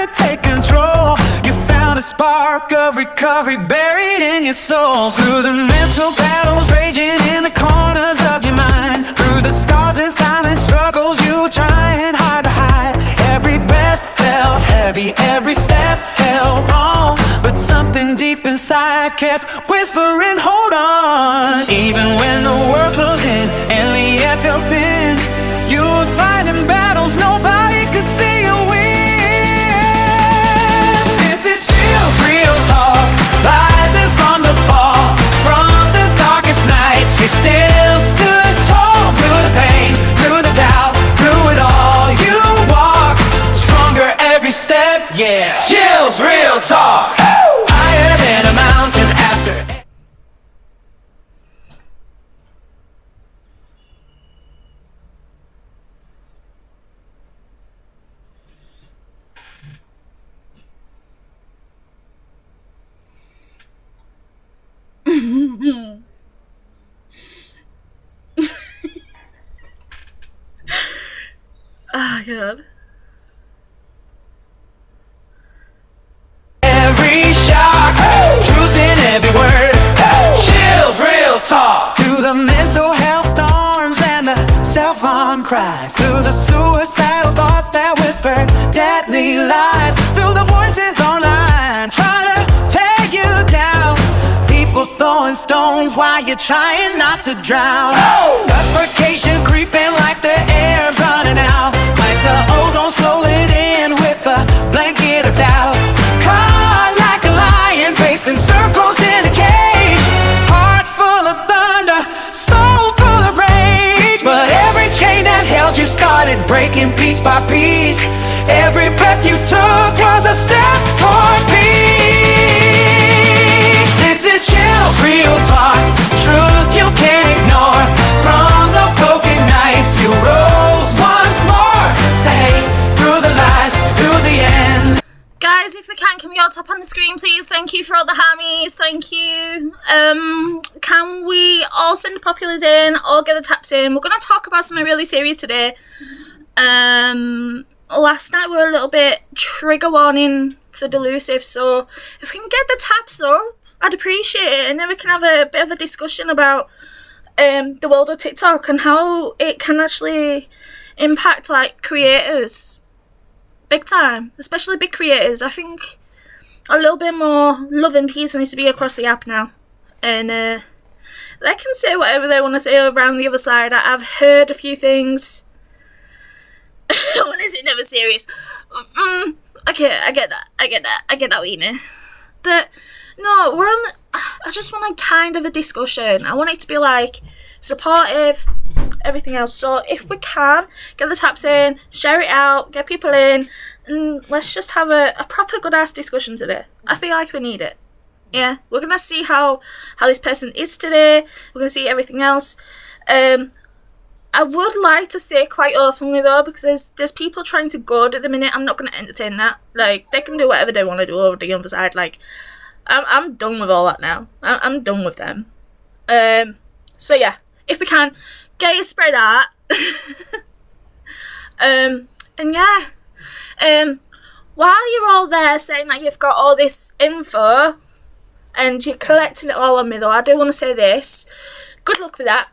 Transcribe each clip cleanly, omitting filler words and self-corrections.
to take control. You found a spark of recovery buried in your soul. Through the mental battles raging in the corners of your mind, through the scars and silent struggles you were trying hard to hide. Every breath felt heavy, every step felt wrong, but something deep inside kept whispering, hold on. Even when the world closed in and the air felt thin, you were fighting battles nobody could see you win. This is Chillz, real talk, rising from the fall. From the darkest nights, you still stood tall. Through the pain, through the doubt, through it all, you walk stronger every step, yeah. Chillz, real talk, higher than a mountain after. Oh god. Every shock, truth in every word. Chillz, real talk. To the mental health storms and the self-harm cries, through the suicidal thoughts that whispered deadly lies, through the voices online trying to tear you down. People throwing stones while you're trying not to drown. Suffocation creeping like the air's running out, like the ozone slowly in with a blanket of doubt. Caught like a lion pacing circles in a cage, heart full of thunder, soul full of rage. But every chain that held you started breaking piece by piece. Every breath you took was a step toward peace. This is Chillz, real talk, truth you can't ignore. From the broken nights you rose once more. Say, through the lies, through the end. Guys, if we can we all tap on the screen, please? Thank you for all the hammies. Thank you. Can we all send the populars in, all get the taps in? We're going to talk about something really serious today. Last night we were a little bit trigger warning for Delusive, so if we can get the taps up, I'd appreciate it, and then we can have a bit of a discussion about the world of TikTok and how it can actually impact like creators big time, especially big creators. I think a little bit more love and peace needs to be across the app now, and they can say whatever they want to say around the other side. I've heard a few things. When is it never serious? Okay, I get that, Weenie. But no, we're on. I just want a kind of a discussion. I want it to be like supportive, everything else. So if we can get the taps in, share it out, get people in, and let's just have a proper good ass discussion today. I feel like we need it. Yeah, we're gonna see how this person is today. We're gonna see everything else. I would like to say quite openly though, because there's people trying to goad at the minute. I'm not gonna entertain that. Like, they can do whatever they want to do over the other side. Like, I'm done with all that now. I'm done with them. So yeah, if we can get your spread out. And yeah, while you're all there saying that you've got all this info and you're collecting it all on me though, I do want to say this. Good luck with that.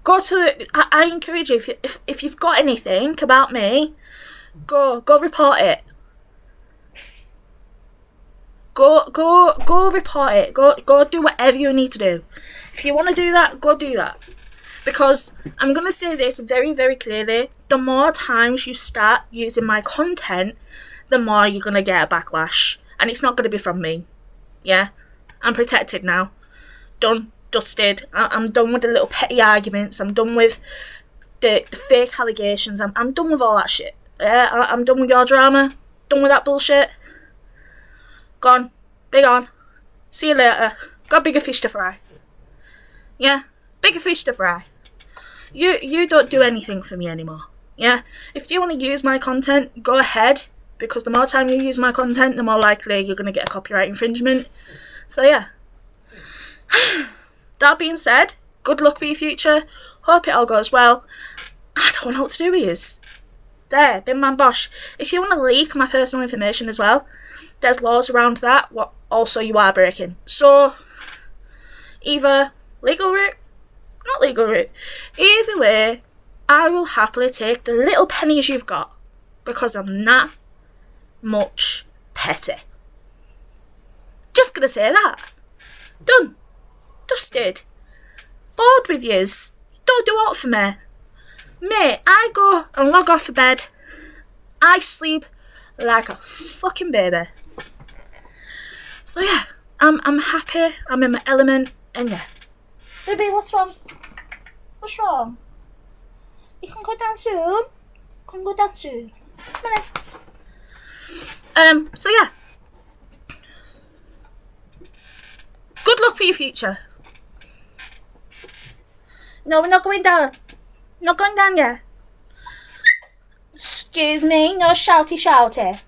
Go to I encourage you, if you've got anything about me, go report it. Go report it. Go do whatever you need to do. If you want to do that, go do that. Because I'm going to say this very, very clearly. The more times you start using my content, the more you're going to get a backlash. And it's not going to be from me. Yeah? I'm protected now. Done. Dusted. I'm done with the little petty arguments. I'm done with the fake allegations. I'm done with all that shit. Yeah? I'm done with your drama. Done with that bullshit. Gone. Big on. See you later. Got bigger fish to fry. Yeah? Bigger fish to fry. You don't do anything for me anymore. Yeah? If you want to use my content, go ahead. Because the more time you use my content, the more likely you're going to get a copyright infringement. So yeah. That being said, good luck for your future. Hope it all goes well. I don't know what to do with yous. There, bin man bosh. If you want to leak my personal information as well, there's laws around that, what also you are breaking. So, either legal route, not legal route. Either way, I will happily take the little pennies you've got, because I'm not much petty. Just gonna say that. Done. Dusted. Bored with yous. Don't do aught for me. Mate, I go and log off for bed. I sleep like a fucking baby. So yeah, I'm happy, I'm in my element, and yeah. Baby, what's wrong? What's wrong? You can go down soon. Come go down soon. Come on then. So yeah. Good luck for your future. No, we're not going down. Not going down yet. Excuse me, no shouty.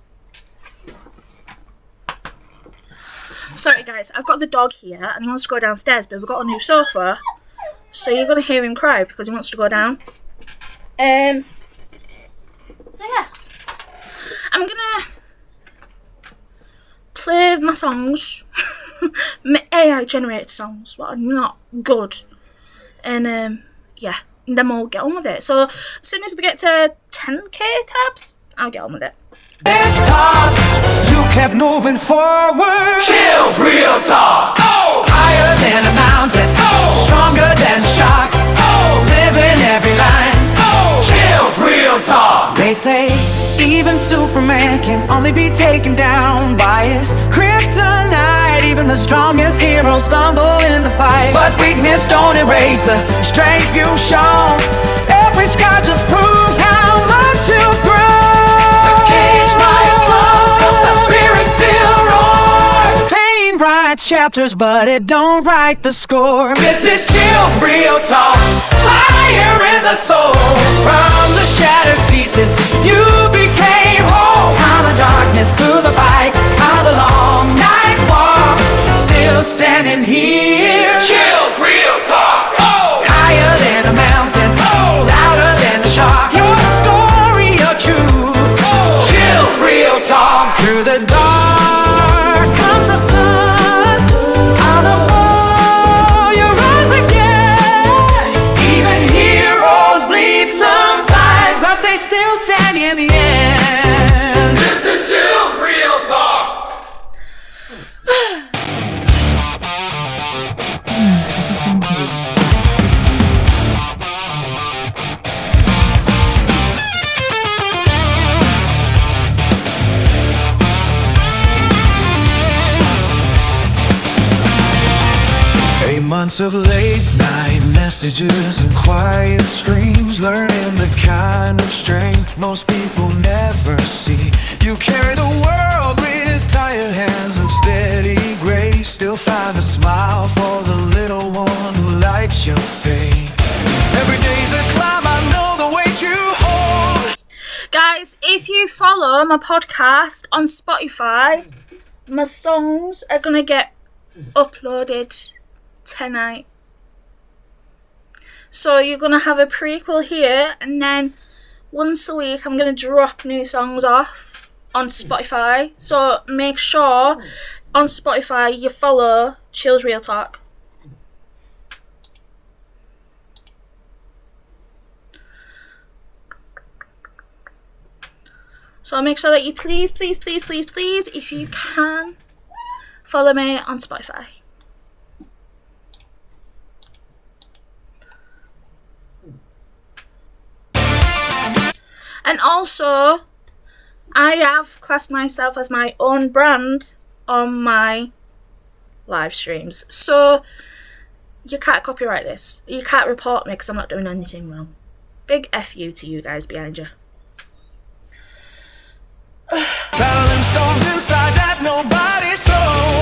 Sorry guys, I've got the dog here and he wants to go downstairs, but we've got a new sofa. So you're going to hear him cry because he wants to go down. So yeah. I'm going to play my songs. My AI generated songs, but are not good. And yeah. And then we'll get on with it. So as soon as we get to 10k tabs, I'll get on with it. This talk, you kept moving forward. Chillz, real talk. Oh, higher than a mountain. Oh, stronger than shock. Oh, living every line. Oh, Chillz, real talk. They say even Superman can only be taken down by his kryptonite. Even the strongest heroes stumble in the fight. But weakness don't erase the strength you've shown. Every scar just proves how much you've grown. The cage might close, but the spirit still roars. Pain writes chapters, but it don't write the score. This is Chillz, real talk. Fire in the soul. From the shattered pieces, you became whole. How the darkness through the fight, how the long night walk. Still standing here. Chillz, real talk. Oh, higher than a mountain. Oh, louder than the shock. Your story, your truth. Oh, Chillz, real talk. Through the dark comes the sun. On the wall, you rise again. Even heroes bleed sometimes, but they still stand in the end. This is Chillz, real talk. Months of late night messages and quiet screams, learning the kind of strength most people never see. You carry the world with tired hands and steady grace. Still find a smile for the little one who lights your face. Every day's a climb, I know the weight you hold. Guys, if you follow my podcast on Spotify, my songs are gonna get uploaded tonight. So you're gonna have a prequel here, and then once a week I'm gonna drop new songs off on Spotify. So make sure on Spotify you follow Chillz Real Talk. So make sure that you please, if you can, follow me on Spotify. And also, I have classed myself as my own brand on my live streams. So, you can't copyright this. You can't report me because I'm not doing anything wrong. Big F you to you guys behind you. Battling storms inside that nobody's thrown.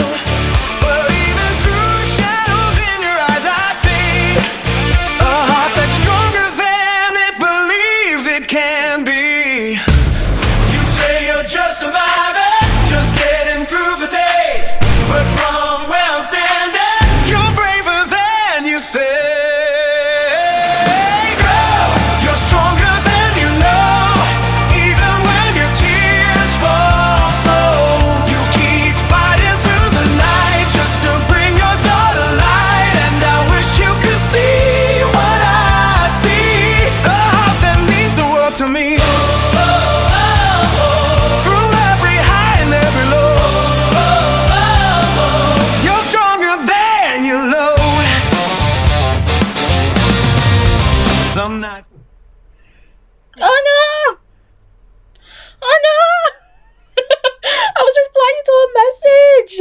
But even through shadows in your eyes I see a heart that's stronger than it believes it can be. You say you're just surviving, just getting through the day. But from where I'm standing, you're braver than you say. Girl, you're stronger than you know. Through every high and every low, you're stronger than you know. Some nights. Oh no! Oh no! I was replying to a message.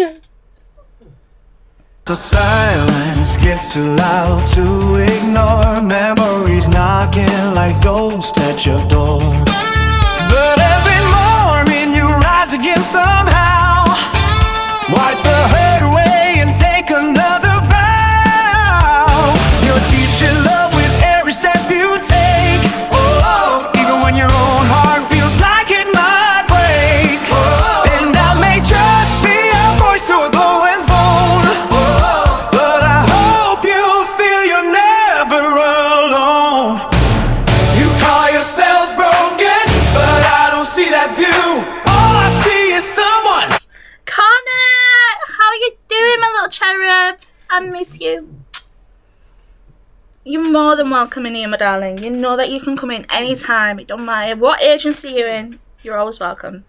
The silence gets too loud to ignore. Memories knocking like ghosts at your door. But every morning you rise again somehow. Wipe the hurt away and take another vow. You'll teach your love with every step you take. Oh, even when your own heart feels like it might break. And I may just be a voice through a glowing phone, but I hope you feel you're never alone. You call yourself broken, but I don't see that view. All I see is someone. Connor, how you doing, my little cherub? I miss you. You're more than welcome in here, my darling. You know that you can come in anytime. It don't matter what agency you're in. You're always welcome.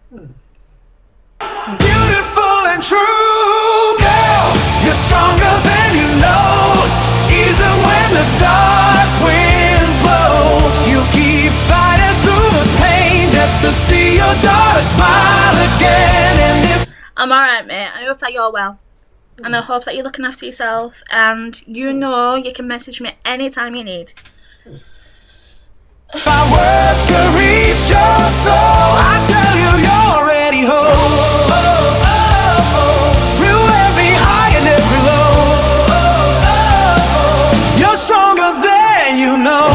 Beautiful and true, girl. You're stronger than you know. Even when the dark winds blow, you keep fighting through the pain just to see your daughter smile again. And if I'm alright, mate. I hope that you're well. And I hope that you're looking after yourself. And you know you can message me anytime you need. my words could reach your soul, I tell you you're already whole. Through every high and every low, you're stronger than you know.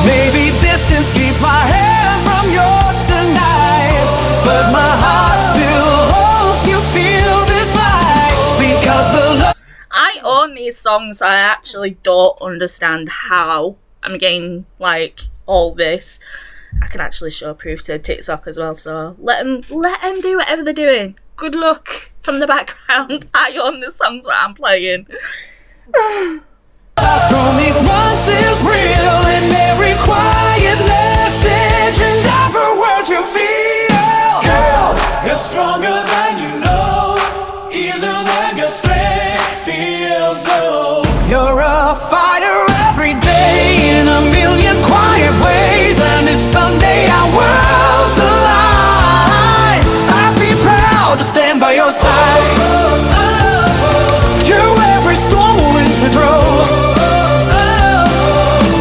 Maybe distance keeps my hand from yours tonight, but my heart still hopes you feel this light. Because the love I own these songs. I actually don't understand how I'm getting, like, all this. I can actually show proof to TikTok as well, so let them do whatever they're doing. Good luck from the background. I own the songs that I'm playing. I've grown these months is real, and every quiet message and every word you feel. Girl, you're stronger than you know, even when your strength feels low. You're a fighter every day in a million quiet ways, and if someday our worlds align, I'd be proud to stand by your side. You're every storm winds me through.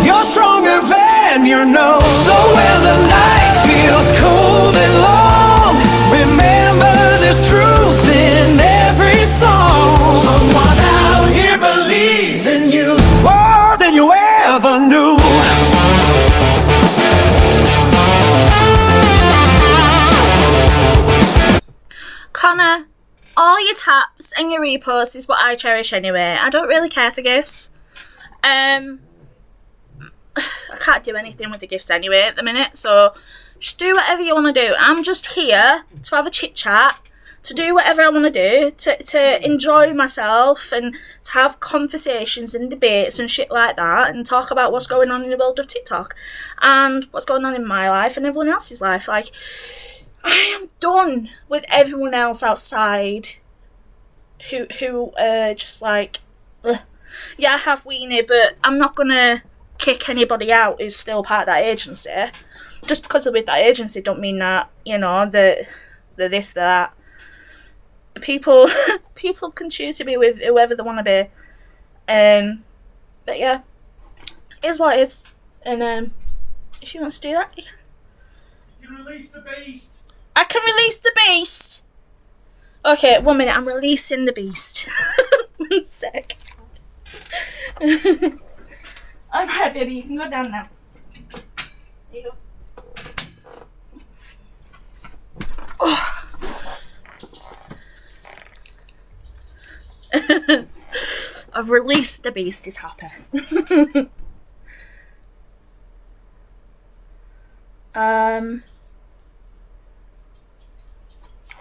You're stronger than you know. So when the night feels cold and long, remember there's truth in every song. Someone out here believes in you more than you ever knew. Connor, all your taps and your reposts is what I cherish anyway. I don't really care for gifts. I can't do anything with the gifts anyway at the minute, so just do whatever you want to do. I'm just here to have a chit chat, to do whatever I want to do, to enjoy myself and to have conversations and debates and shit like that, and talk about what's going on in the world of TikTok and what's going on in my life and everyone else's life. Like, I am done with everyone else outside who just like, ugh. Yeah, I have Weenie, but I'm not gonna kick anybody out who's still part of that agency. Just because they're with that agency don't mean that, you know, that they're this, they're that. People can choose to be with whoever they want to be. But yeah, it is what it is. And if you want to do that, you can. You can release the beast. I can release the beast. Okay, 1 minute. I'm releasing the beast. 1 sec. Alright, baby, you can go down now. There you go. Oh. I've released the beast. He's happy.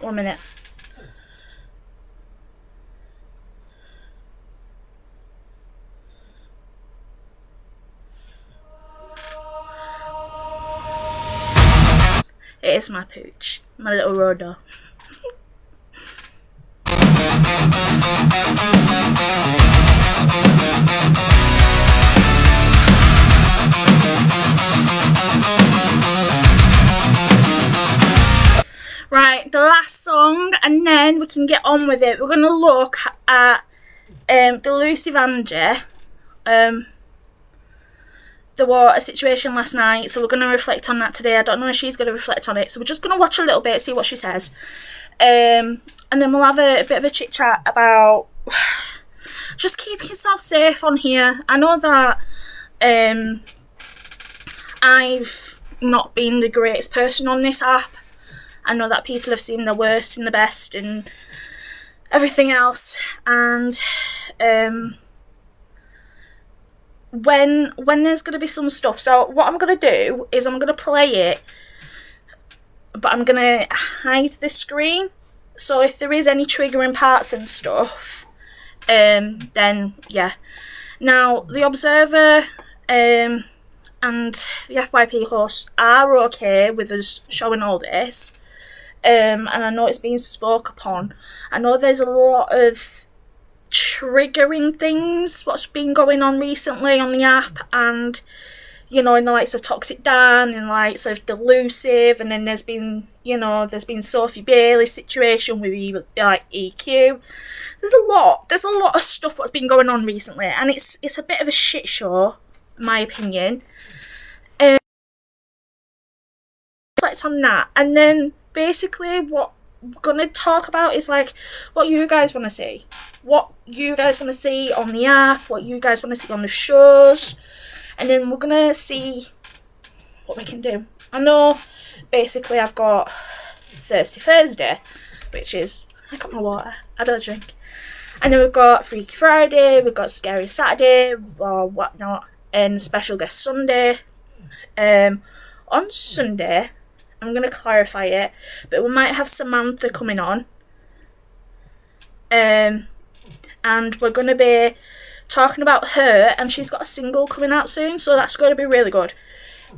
1 minute. It is my pooch, my little Rodo. Right, the last song, and then we can get on with it. We're going to look at Delusive Angie. There was a situation last night, so we're going to reflect on that today. I don't know if she's going to reflect on it, so we're just going to watch a little bit, see what she says. And then we'll have a bit of a chit-chat about just keeping yourself safe on here. I know that I've not been the greatest person on this app. I know that people have seen the worst and the best and everything else. And when there's going to be some stuff, so what I'm going to do is I'm going to play it, but I'm going to hide the screen. So if there is any triggering parts and stuff, then yeah. Now, the Observer and the FYP hosts are okay with us showing all this. And I know it's been spoke upon. I know there's a lot of triggering things, what's been going on recently on the app, and, you know, in the likes of Toxic Dan, in the likes of Delusive, and then there's been Sophie Bailey's situation with EQ. There's a lot of stuff what's been going on recently, and it's a bit of a shit show, in my opinion. Reflect on that, and then basically what we're going to talk about is like what you guys want to see, on the app, what you guys want to see on the shows, and then we're going to see what we can do. I know basically I've got Thirsty Thursday, which is, I got my water, I don't drink, and then we've got Freaky Friday, we've got Scary Saturday or whatnot, and Special Guest Sunday. On Sunday, I'm going to clarify it, but we might have Samantha coming on. And we're going to be talking about her, and she's got a single coming out soon, so that's going to be really good.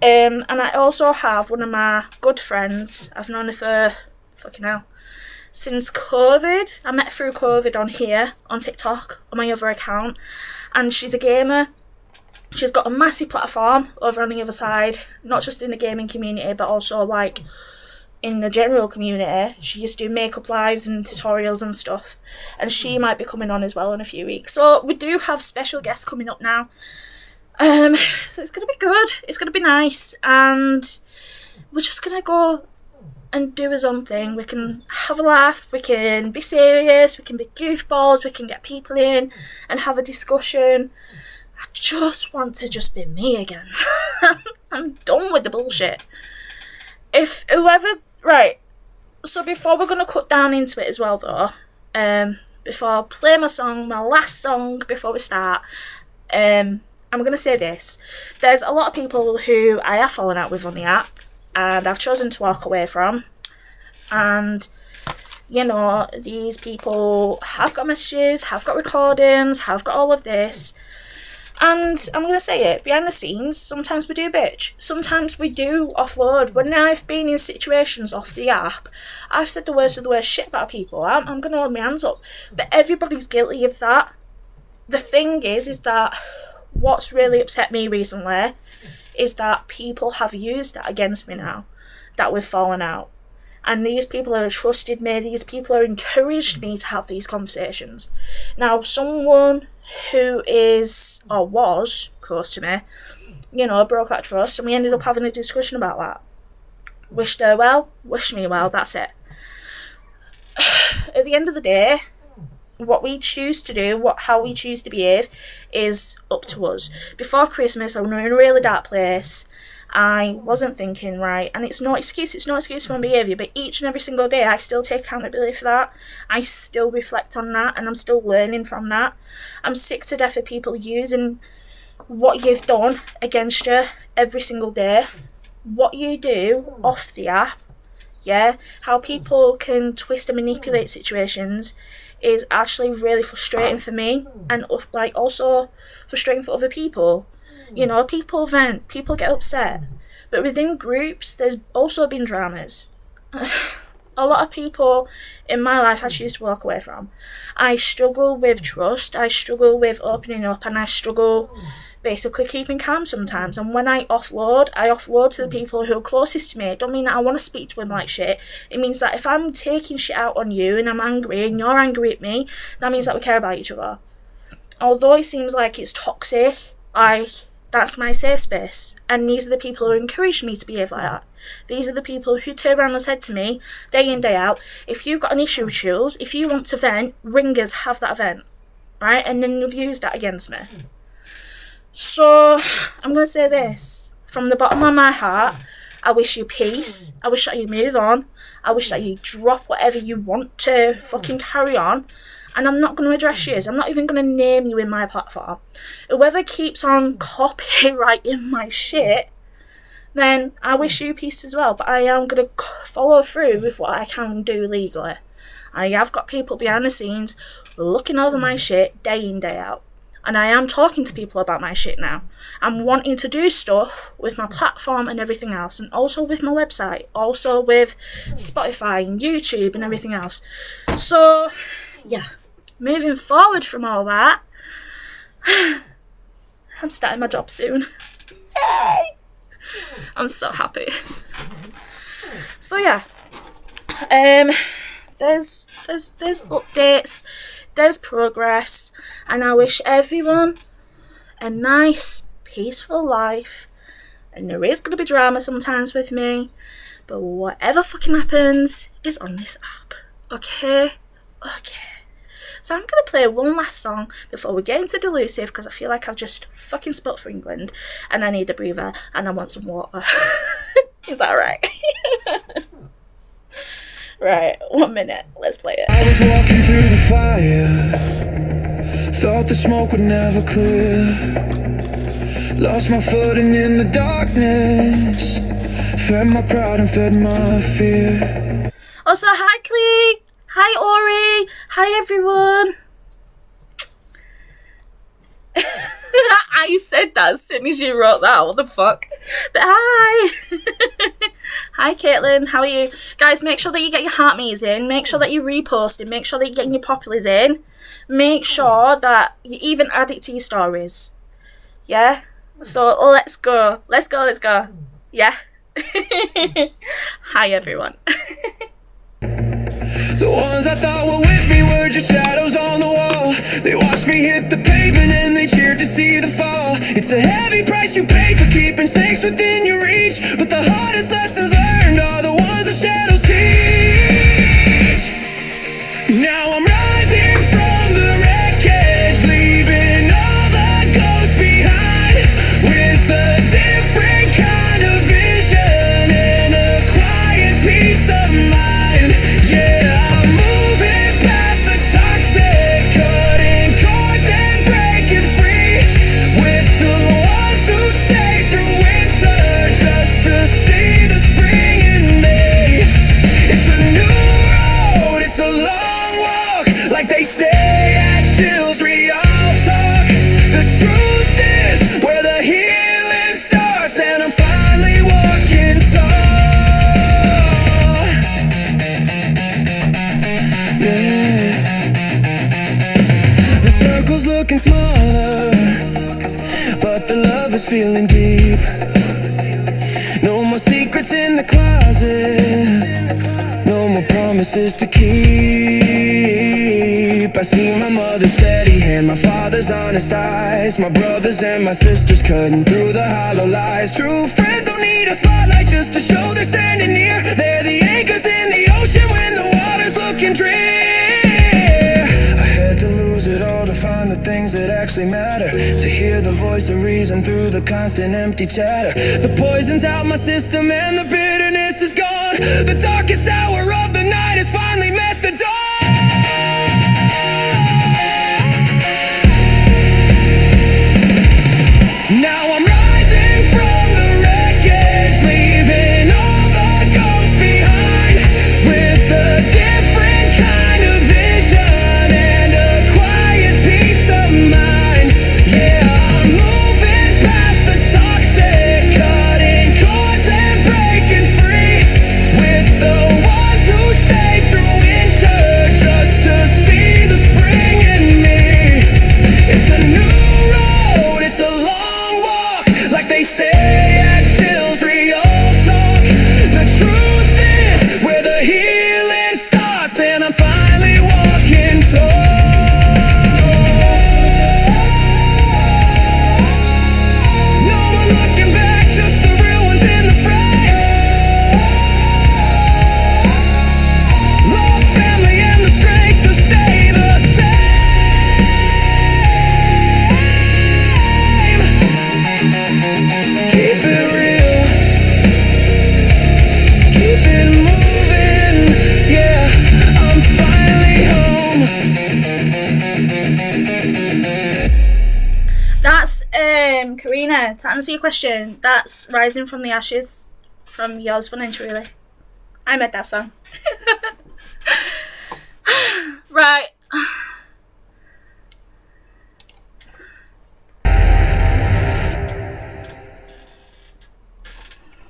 And I also have one of my good friends. I've known her for, since COVID. I met her through COVID on here, on TikTok, on my other account, and she's a gamer. She's got a massive platform over on the other side, not just in the gaming community, but also like in the general community. She used to do makeup lives and tutorials and stuff, and she might be coming on as well in a few weeks. So we do have special guests coming up now. So it's going to be good, it's going to be nice, and we're just going to go and do his own thing. We can have a laugh, we can be serious, we can be goofballs, we can get people in and have a discussion. I just want to just be me again. I'm done with the bullshit. Right, so before we're going to cut down into it as well though, before I play my last song before we start, I'm going to say this. There's a lot of people who I have fallen out with on the app, and I've chosen to walk away from, and, you know, these people have got messages, have got recordings, have got all of this. And I'm going to say it, behind the scenes, sometimes we do bitch. Sometimes we do offload. When I've been in situations off the app, I've said the worst of the worst shit about people. I'm going to hold my hands up. But everybody's guilty of that. The thing is that what's really upset me recently is that people have used that against me now, that we've fallen out. And these people have trusted me, these people have encouraged me to have these conversations. Now, someone who is, or was, close to me, you know, broke that trust, and we ended up having a discussion about that. Wished her well, wished me well, that's it. At the end of the day, what we choose to do, how we choose to behave, is up to us. Before Christmas, I was in a really dark place. I wasn't thinking right, and it's no excuse for my behaviour, but each and every single day I still take accountability for that. I still reflect on that, and I'm still learning from that. I'm sick to death of people using what you've done against you every single day. What you do off the app, yeah, how people can twist and manipulate situations is actually really frustrating for me, and also frustrating for other people. You know, people vent, people get upset, But within groups, there's also been dramas. A lot of people in my life I choose to walk away from. I struggle with trust, I struggle with opening up, and I struggle basically keeping calm sometimes. And when I offload to the people who are closest to me. It don't mean that I want to speak to them like shit. It means that if I'm taking shit out on you and I'm angry and you're angry at me, that means that we care about each other. Although it seems like it's toxic, that's my safe space. And these are the people who encouraged me to behave like that. These are the people who turn around and said to me, day in, day out, if you've got an issue with Chillz, if you want to vent, ring us, have that event. Right? And then you've used that against me. So, I'm going to say this. From the bottom of my heart, I wish you peace. I wish that you move on. I wish that you drop whatever you want to fucking carry on. And I'm not going to address you. I'm not even going to name you in my platform. Whoever keeps on copyrighting my shit, then I wish you peace as well. But I am going to follow through with what I can do legally. I have got people behind the scenes looking over my shit day in, day out. And I am talking to people about my shit now. I'm wanting to do stuff with my platform and everything else. And also with my website. Also with Spotify and YouTube and everything else. So, yeah. Moving forward from all that, I'm starting my job soon. Yay! I'm so happy. So yeah, there's updates, there's progress, and I wish everyone a nice, peaceful life. And there is gonna be drama sometimes with me, but whatever fucking happens is on this app. Okay. So I'm going to play one last song before we get into Delusive, because I feel like I've just fucking spoke for England and I need a breather and I want some water. Is that right? Right, 1 minute. Let's play it. I was walking through the fire, thought the smoke would never clear, lost my footing in the darkness, fed my pride and fed my fear. Also, hi Clee! Hi Ori! Hi everyone! I said that as soon as you wrote that, what the fuck? But hi! Hi Caitlin, how are you? Guys, make sure that you get your heart me's in, make sure that you repost it, make sure that you're getting your populars in, make sure that you even add it to your stories. Yeah? So let's go. Yeah? Hi everyone. The ones I thought were with me were just shadows on the wall. They watched me hit the pavement and they cheered to see the fall. It's a heavy price you pay for keeping snakes within your reach, but the hardest lessons learned are the ones the shadows teach. Now I'm rising from the wreckage, leaving all the ghosts behind, with a different kind of vision and a quiet peace of mind. Yeah. Looking smaller, but the love is feeling deep. No more secrets in the closet, no more promises to keep. I see my mother's steady hand, my father's honest eyes, my brothers and my sisters cutting through the hollow lies. True friends don't need a spotlight just to show they're standing near. They're the anchors in the ocean when the water's looking drear. It all to find the things that actually matter, to hear the voice of reason through the constant empty chatter. The poison's out my system and the bitterness is gone. The darkest hour of the night has finally met the dawn. Now I'm rising from the wreckage, leaving all the ghosts behind, with a different kind of vision and a peace of mind. Yeah, I'm moving past the toxic, cutting cords to answer your question, that's Rising from the Ashes from Yours One and Truly. I made that song. Right.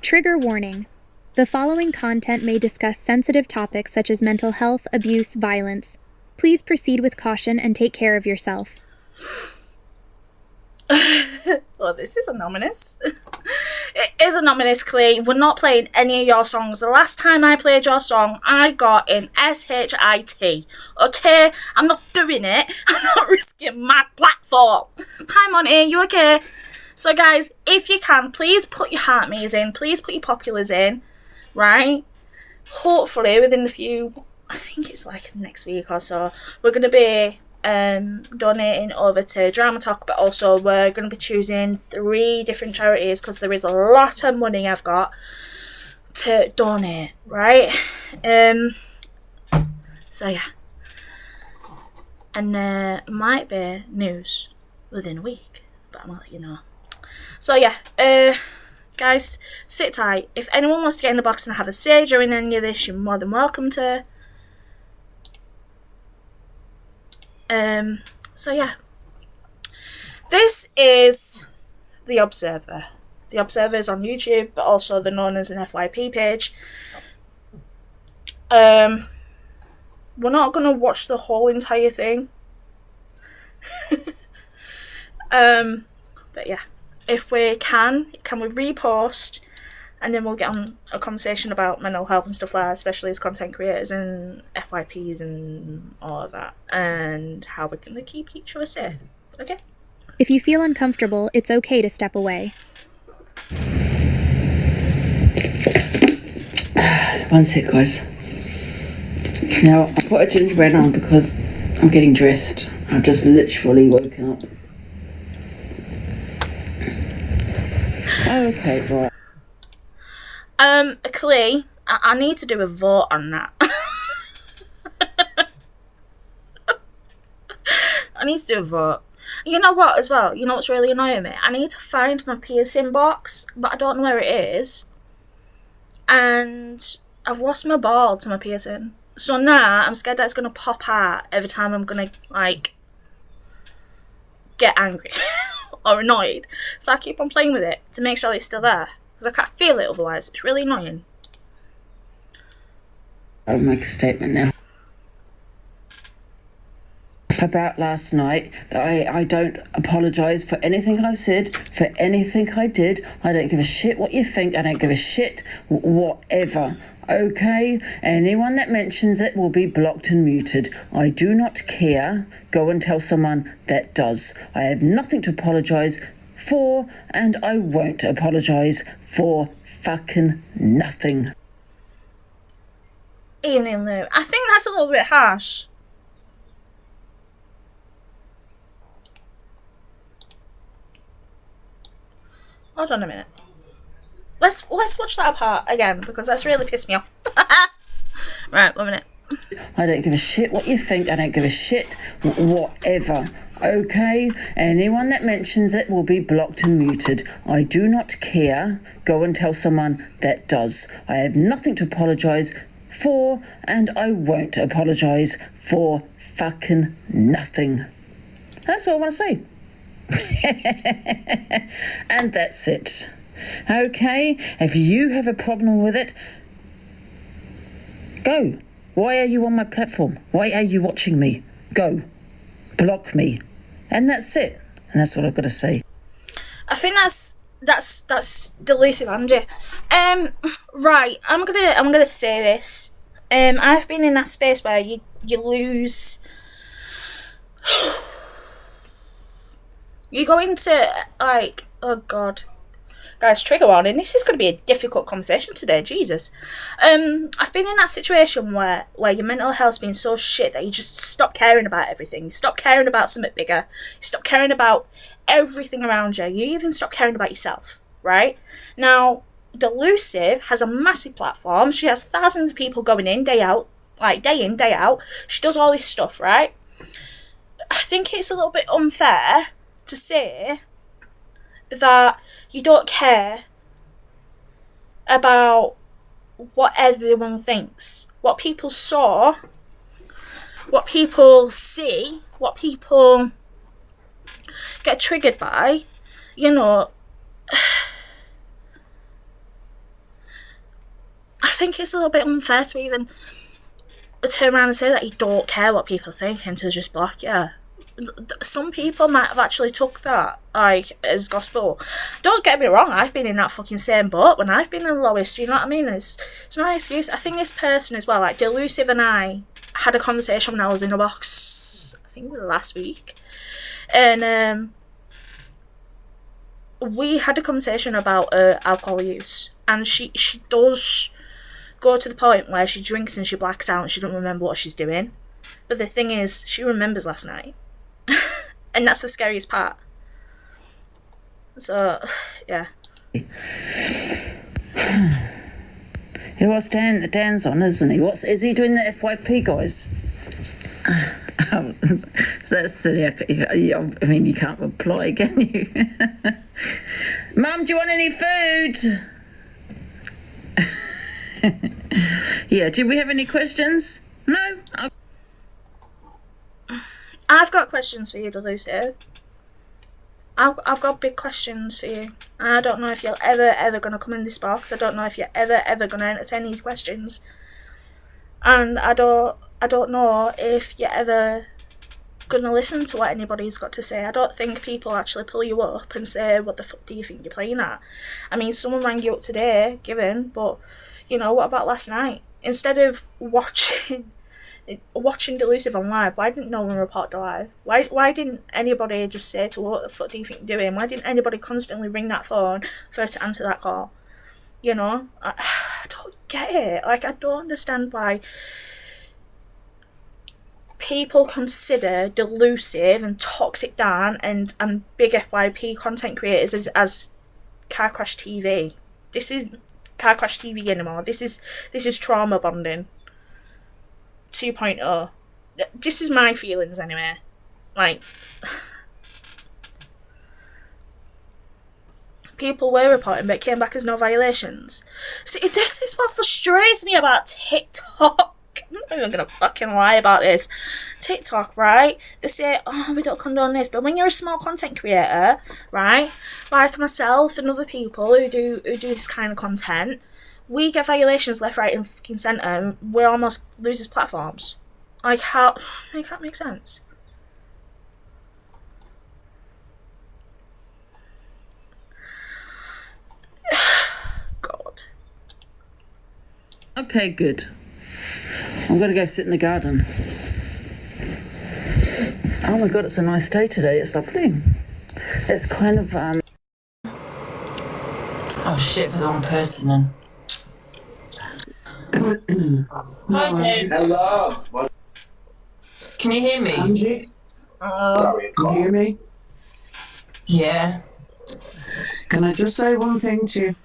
Trigger warning. The following content may discuss sensitive topics such as mental health, abuse, violence. Please proceed with caution and take care of yourself. Well, this is ominous. It is ominous, Clay. We're not playing any of your songs. The last time I played your song, I got an SHIT. Okay? I'm not doing it. I'm not risking my platform. Hi, Monty. You okay? So, guys, if you can, please put your heart me's in. Please put your populars in. Right? Hopefully, within a few... I think it's like next week or so, we're going to be donating over to Drama Talk, but also we're going to be choosing 3 different charities because there is a lot of money I've got to donate, right? So yeah, and might be news within a week, but I'm gonna let you know. So yeah, guys, sit tight. If anyone wants to get in the box and have a say during any of this, you're more than welcome to. So yeah, this is The Observer. The Observer is on YouTube, but also they're known as an FYP page. We're not gonna watch the whole entire thing. But yeah, if we can we repost, and then we'll get on a conversation about mental health and stuff like that, especially as content creators and FYPs and all of that, and how we're going to keep each other safe. Okay? If you feel uncomfortable, it's okay to step away. One sec, guys. Now, I put a gingerbread on because I'm getting dressed. I've just literally woken up. Okay, right. Clay, I need to do a vote on that. I need to do a vote. You know what, as well? You know what's really annoying me? I need to find my piercing box, but I don't know where it is. And I've lost my ball to my piercing. So now I'm scared that it's going to pop out every time I'm going to, like, get angry or annoyed. So I keep on playing with it to make sure it's still there. Because I can't feel it otherwise. It's really annoying. I'll make a statement now. About last night, that I don't apologise for anything I said, for anything I did. I don't give a shit what you think. I don't give a shit whatever. Okay? Anyone that mentions it will be blocked and muted. I do not care. Go and tell someone that does. I have nothing to apologise for, and I won't apologise for fucking nothing. Evening, Lou. I think that's a little bit harsh. Hold on a minute. Let's watch that part again, because that's really pissed me off. Right, 1 minute. I don't give a shit what you think. I don't give a shit whatever. Okay? Anyone that mentions it will be blocked and muted. I do not care. Go and tell someone that does. I have nothing to apologise for, and I won't apologise for fucking nothing. That's all I want to say. And that's it. Okay? If you have a problem with it, go. Why are you on my platform? Why are you watching me? Go. Block me. And that's it. And that's what I've got to say. I think that's delusive, Angie. Right, I'm gonna say this. I've been in that space where you lose. You go into, like, oh god. Guys, trigger warning, this is going to be a difficult conversation today, Jesus. I've been in that situation where your mental health's been so shit that you just stop caring about everything. You stop caring about something bigger. You stop caring about everything around you. You even stop caring about yourself, right? Now, Delusive has a massive platform. She has thousands of people going in, day out. Like, day in, day out. She does all this stuff, right? I think it's a little bit unfair to say that You don't care about what everyone thinks, what people saw, what people see, what people get triggered by. You know, I think it's a little bit unfair to even turn around and say that you don't care what people think and to just block you. Some people might have actually took that like as gospel. Don't get me wrong, I've been in that fucking same boat when I've been in the lowest, you know what I mean? It's not an excuse. I think this person as well, like Delusive and I had a conversation when I was in a box, I think it was last week. And we had a conversation about alcohol use. And she does go to the point where she drinks and she blacks out and she doesn't remember what she's doing. But the thing is, she remembers last night. And that's the scariest part. So, yeah. It was Dan's on, isn't he? Is he doing the FYP, guys? That's silly. I mean, you can't reply, can you? Mum, do you want any food? Yeah, do we have any questions? No? I've got questions for you, Delusive. I've got big questions for you. And I don't know if you're ever going to come in this box. I don't know if you're ever going to entertain these questions. And I don't know if you're ever going to listen to what anybody's got to say. I don't think people actually pull you up and say, what the fuck do you think you're playing at? I mean, someone rang you up today, given, but, you know, what about last night? Instead of watching Delusive on live, why didn't no one report the live? Why didn't anybody just say to her, what the fuck do you think you're doing? Why didn't anybody constantly ring that phone for her to answer that call? You know? I don't get it. Like, I don't understand why people consider Delusive and Toxic Dan and big FYP content creators as Car Crash TV. This is Car Crash TV anymore. This is trauma bonding 2.0. This is my feelings anyway. Like, people were reporting but it came back as no violations. See, this is what frustrates me about TikTok. I'm not even gonna fucking lie about this. TikTok, right? They say, oh, we don't condone this, but when you're a small content creator, right, like myself and other people who do this kind of content, we get violations left, right, and fucking centre, and we almost lose platforms. Like, how? Make that make sense? God. Okay, good. I'm going to go sit in the garden. Oh my God, it's a nice day today. It's lovely. It's kind of, Oh shit, the wrong person then. Hi, Dave. Hello. Can you hear me? Angie? Sorry, can you hear me? Yeah. Can I just say one thing to you?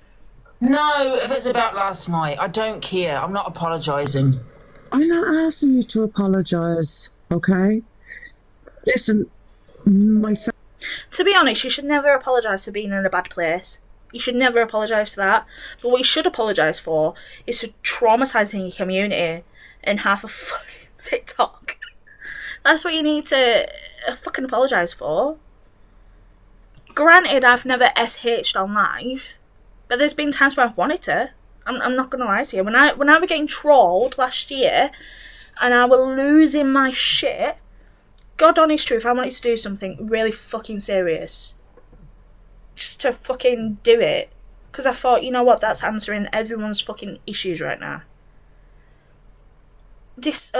No, if it's about last night, I don't care. I'm not apologising. I'm not asking you to apologise, okay? Listen, myself. To be honest, you should never apologise for being in a bad place. You should never apologise for that. But what you should apologise for is for traumatising your community in half a fucking TikTok. That's what you need to fucking apologise for. Granted, I've never SH'd on live, but there's been times where I've wanted to. I'm not gonna lie to you. When I was getting trolled last year, and I was losing my shit, God honest truth, I wanted to do something really fucking serious. Just to fucking do it. Because I thought, you know what, that's answering everyone's fucking issues right now. This,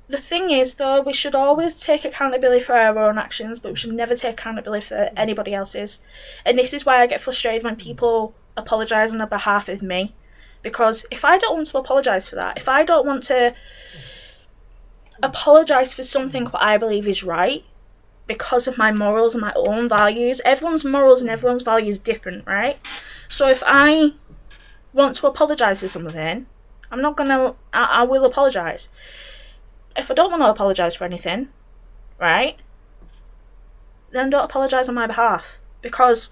The thing is, though, we should always take accountability for our own actions, but we should never take accountability for anybody else's. And this is why I get frustrated when people apologise on behalf of me. Because if I don't want to apologise for that, if I don't want to apologise for something what I believe is right, because of my morals and my own values, everyone's morals and everyone's values is different, right? So if I want to apologise for something, I will apologise. if I don't want to apologise for anything, right, then don't apologise on my behalf, because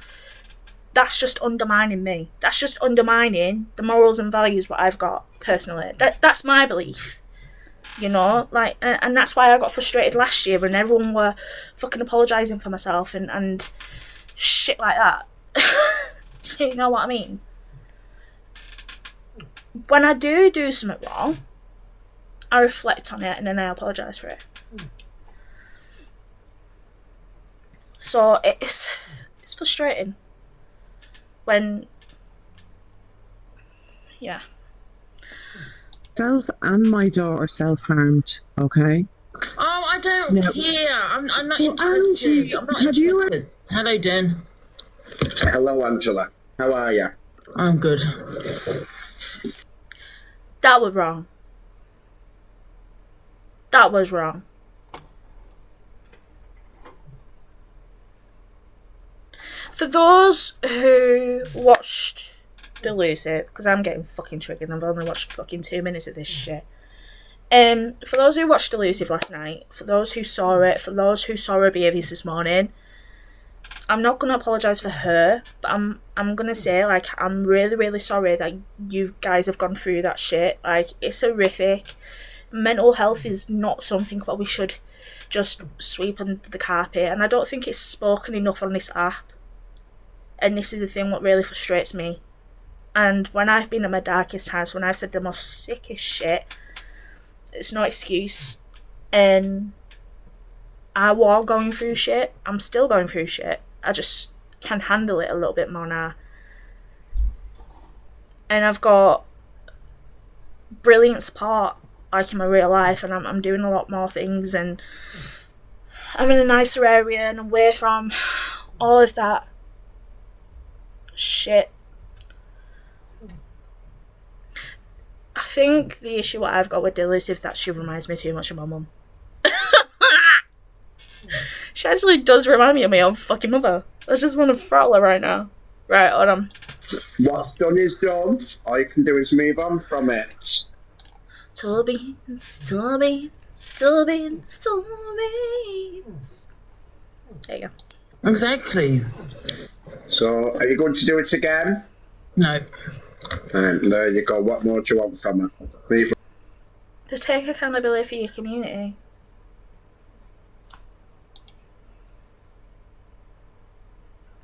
that's just undermining me. That's just undermining the morals and values what I've got personally. That's my belief, you know, like, and that's why I got frustrated last year when everyone were fucking apologising for myself and shit like that. Do you know what I mean? When I do something wrong, I reflect on it and then I apologise for it. So it's frustrating when, yeah. Self and my daughter self-harmed, okay? Oh, I don't No. care. I'm not Well, interested. Angie, I'm not have you- interested. Hello, Dan. Hello, Angela. How are you? I'm good. That was wrong. That was wrong. For those who watched Delusive, because I'm getting fucking triggered and I've only watched fucking 2 minutes of this shit. For those who watched Delusive last night, for those who saw it, for those who saw her behaviours this morning, I'm not gonna apologise for her, but I'm gonna say, like, I'm really, really sorry that you guys have gone through that shit. Like, it's horrific. Mental health is not something that we should just sweep under the carpet, and I don't think it's spoken enough on this app. And this is the thing what really frustrates me. And when I've been at my darkest times, when I've said the most sickest shit, it's no excuse. And I was going through shit. I'm still going through shit. I just can handle it a little bit more now. And I've got brilliant support, like in my real life, and I'm doing a lot more things, and I'm in a nicer area and away from all of that shit. I think the issue what I've got with Dilly is that she reminds me too much of my mum. She actually does remind me of my own fucking mother. I just want to throttle her right now. Right, hold on. What's done is done. All you can do is move on from it. Still beans, still beans, still beans, still beans. There you go. Exactly. So, are you going to do it again? No. There you go. What more do you want from her? Leave her. To take accountability for your community.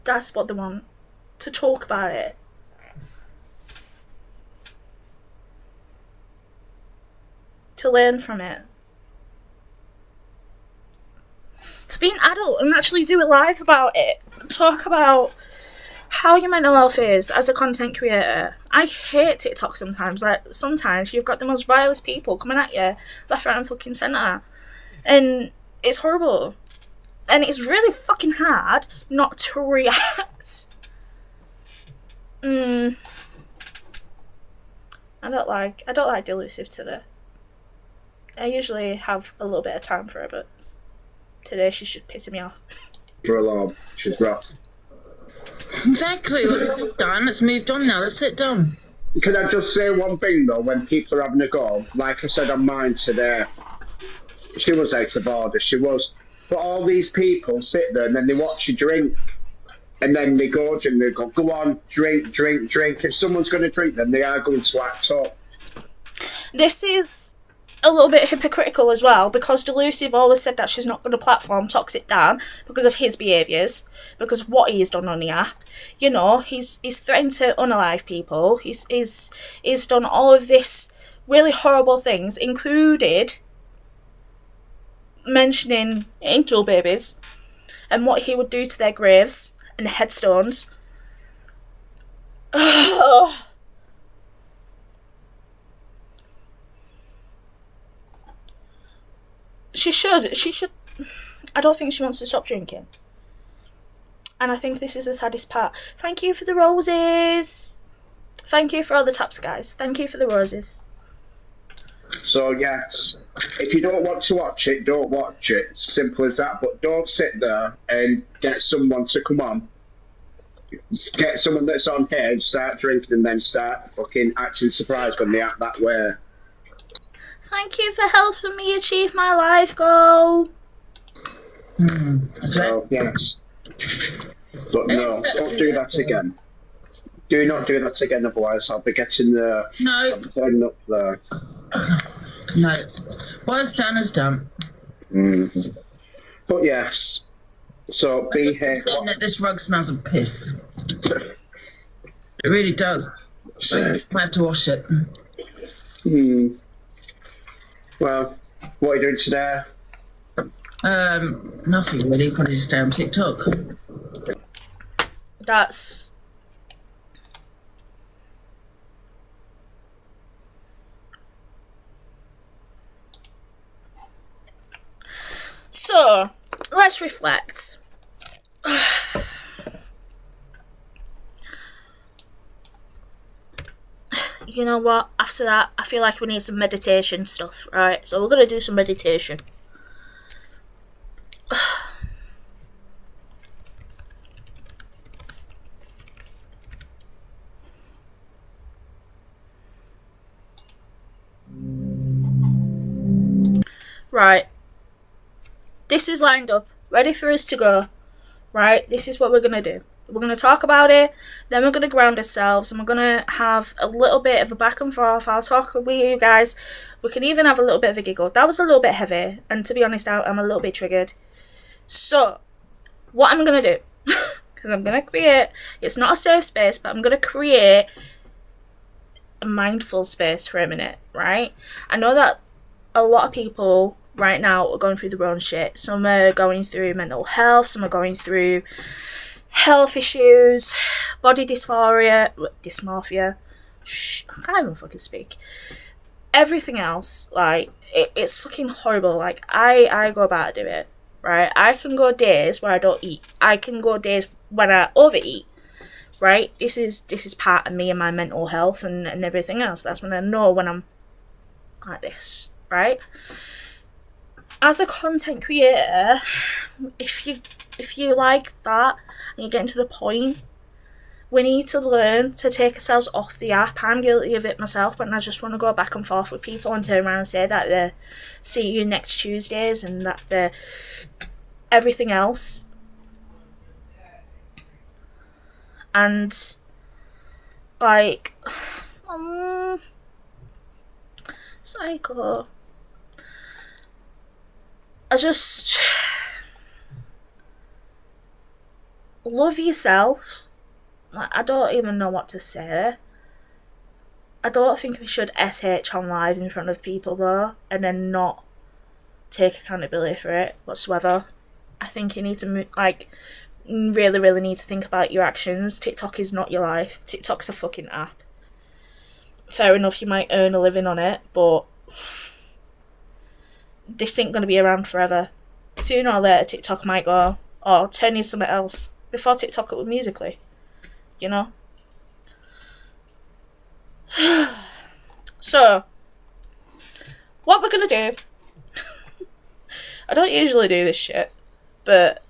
That's what they want. To talk about it. To learn from it. To be an adult and actually do a live about it. Talk about how your mental health is as a content creator. I hate TikTok sometimes. Like, sometimes you've got the most vilest people coming at you left, right and fucking centre. And it's horrible. And it's really fucking hard not to react. I don't like Delusive today. I usually have a little bit of time for her, but today she's just pissing me off. For a lot. She's rough. Exactly. It's done. It's moved on now. Let's sit down. Can I just say one thing though? When people are having a go, like I said on mine today, she was out of order. She was. But all these people sit there and then they watch you drink. And then they go and they go on, drink. If someone's going to drink, then they are going to act up. This is a little bit hypocritical as well, because Delusive always said that she's not going to platform Toxic Dan because of his behaviours, because of what he's done on the app. You know, he's threatened to unalive people. He's done all of this really horrible things, included mentioning angel babies and what he would do to their graves and headstones. She should. I don't think she wants to stop drinking. And I think this is the saddest part. Thank you for the roses. Thank you for all the taps, guys. Thank you for the roses. So yes, if you don't want to watch it, don't watch it. Simple as that. But don't sit there and get someone to come on. Get someone that's on here and start drinking and then start fucking acting surprised when they act that way. Thank you for helping me achieve my life goal. So, yes. But no, don't do that again. Do not do that again, otherwise I'll be getting the... No. I'm turning up there. No. What's done is done. But yes, so be here. Saying that this rug smells of piss. It really does. I have to wash it. Well, what are you doing today? Nothing really. Probably just stay on TikTok. That's... So, let's reflect. You know what? After that, I feel like we need some meditation stuff, right? So we're going to do some meditation. Right. This is lined up, ready for us to go. Right? This is what we're going to do. We're going to talk about it, then we're going to ground ourselves, and we're going to have a little bit of a back and forth. I'll talk with you guys. We can even have a little bit of a giggle. That was a little bit heavy, and to be honest, I'm a little bit triggered. So, what I'm going to do, because I'm going to create, it's not a safe space, but I'm going to create a mindful space for a minute, right? I know that a lot of people right now are going through their own shit. Some are going through mental health, some are going through health issues, body dysmorphia, I can't even fucking speak. Everything else, like, it's fucking horrible. Like, I go about doing it, right? I can go days where I don't eat. I can go days when I overeat, right? This is part of me and my mental health and everything else. That's when I know when I'm like this, right? As a content creator, if you like that and you're getting to the point, we need to learn to take ourselves off the app. I'm guilty of it myself, but I just want to go back and forth with people and turn around and say that they see you next Tuesdays and that they're everything else. And like, psycho. I just love yourself. Like, I don't even know what to say. I don't think we should SH on live in front of people though, and then not take accountability for it whatsoever. I think you need to really need to think about your actions. TikTok is not your life. TikTok's a fucking app. Fair enough, you might earn a living on it, but this ain't going to be around forever. Sooner or later, TikTok might go, or turn into something else. Before TikTok, it was Musical.ly. You know? So, what we're going to do... I don't usually do this shit, but...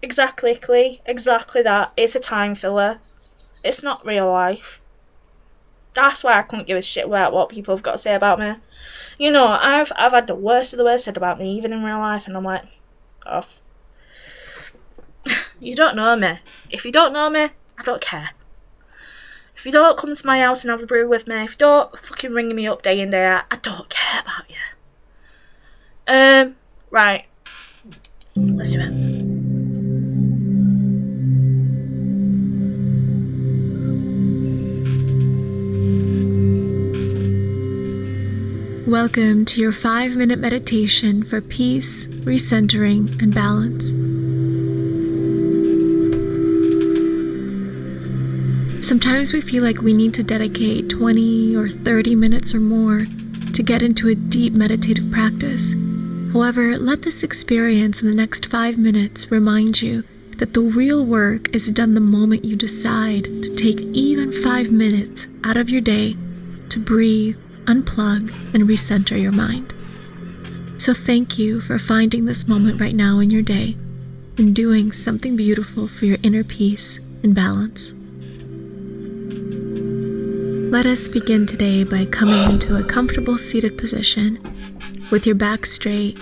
Exactly that. It's a time filler. It's not real life. That's why I couldn't give a shit about what people have got to say about me. You know, I've had the worst of the worst said about me, even in real life, and I'm like, off. You don't know me. If you don't know me, I don't care. If you don't come to my house and have a brew with me, if you don't fucking ring me up day in, day out, I don't care about you. Right. Let's do it. Welcome to your 5-minute meditation for peace, recentering, and balance. Sometimes we feel like we need to dedicate 20 or 30 minutes or more to get into a deep meditative practice. However, let this experience in the next 5 minutes remind you that the real work is done the moment you decide to take even 5 minutes out of your day to breathe, unplug, and recenter your mind. So thank you for finding this moment right now in your day and doing something beautiful for your inner peace and balance. Let us begin today by coming into a comfortable seated position with your back straight,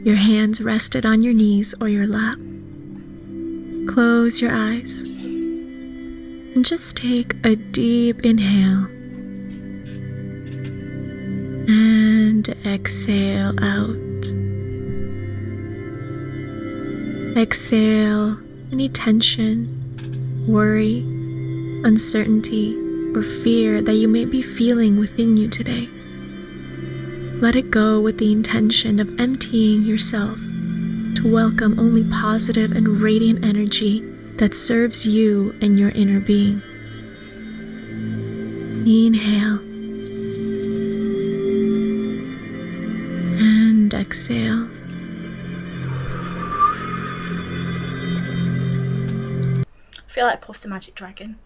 your hands rested on your knees or your lap. Close your eyes and just take a deep inhale and exhale out. Exhale any tension, worry, uncertainty, or fear that you may be feeling within you today. Let it go with the intention of emptying yourself to welcome only positive and radiant energy that serves you and your inner being. Inhale and exhale. I feel like Puff the Magic Dragon.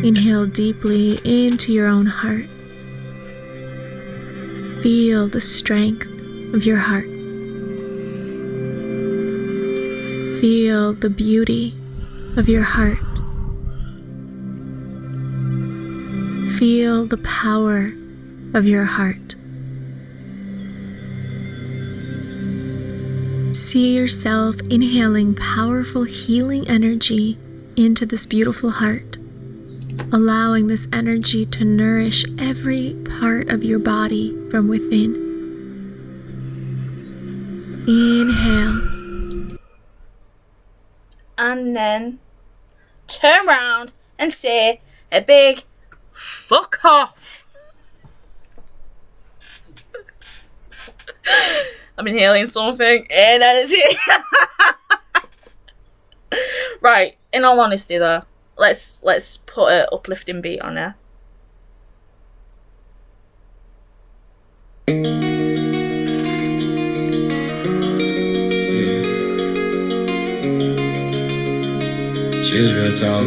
Inhale deeply into your own heart. Feel the strength of your heart. Feel the beauty of your heart. Feel the power of your heart. See yourself inhaling powerful healing energy into this beautiful heart, allowing this energy to nourish every part of your body from within. Inhale. And then turn around and say a big fuck off. I'm inhaling something in energy. Right, in all honesty though, let's put an uplifting beat on there. Chillz real talk.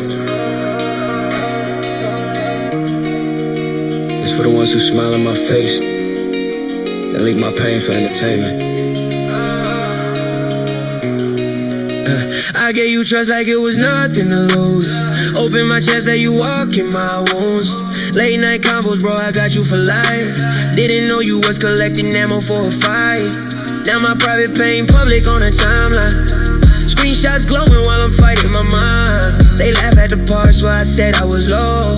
This for the ones who smile in my face, that leave my pain for entertainment. I gave you trust like it was nothing to lose. Open my chest, let you walk in my wounds. Late night combos, bro, I got you for life. Didn't know you was collecting ammo for a fight. Now my private pain public on the timeline. Screenshots glowing while I'm fighting my mind. They laugh at the parts where I said I was low.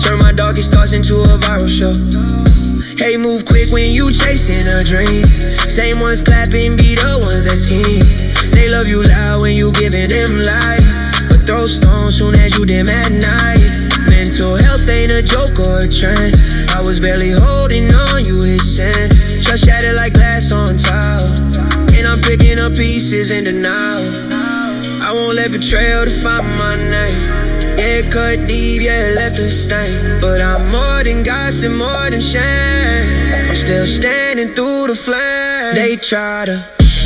Turn my darkest thoughts into a viral show. Hey, move quick when you chasing a dream. Same ones clapping be the ones that scheme. They love you loud when you giving them life, but throw stones soon as you dim at night. Mental health ain't a joke or a trend. I was barely holding on, you hit send. Trust shattered like glass on tile, and I'm picking up pieces in denial. I won't let betrayal define my name. Yeah, it cut deep, yeah, it left a stain, but I'm more than gossip, more than shame. I'm still standing through the flame. They try to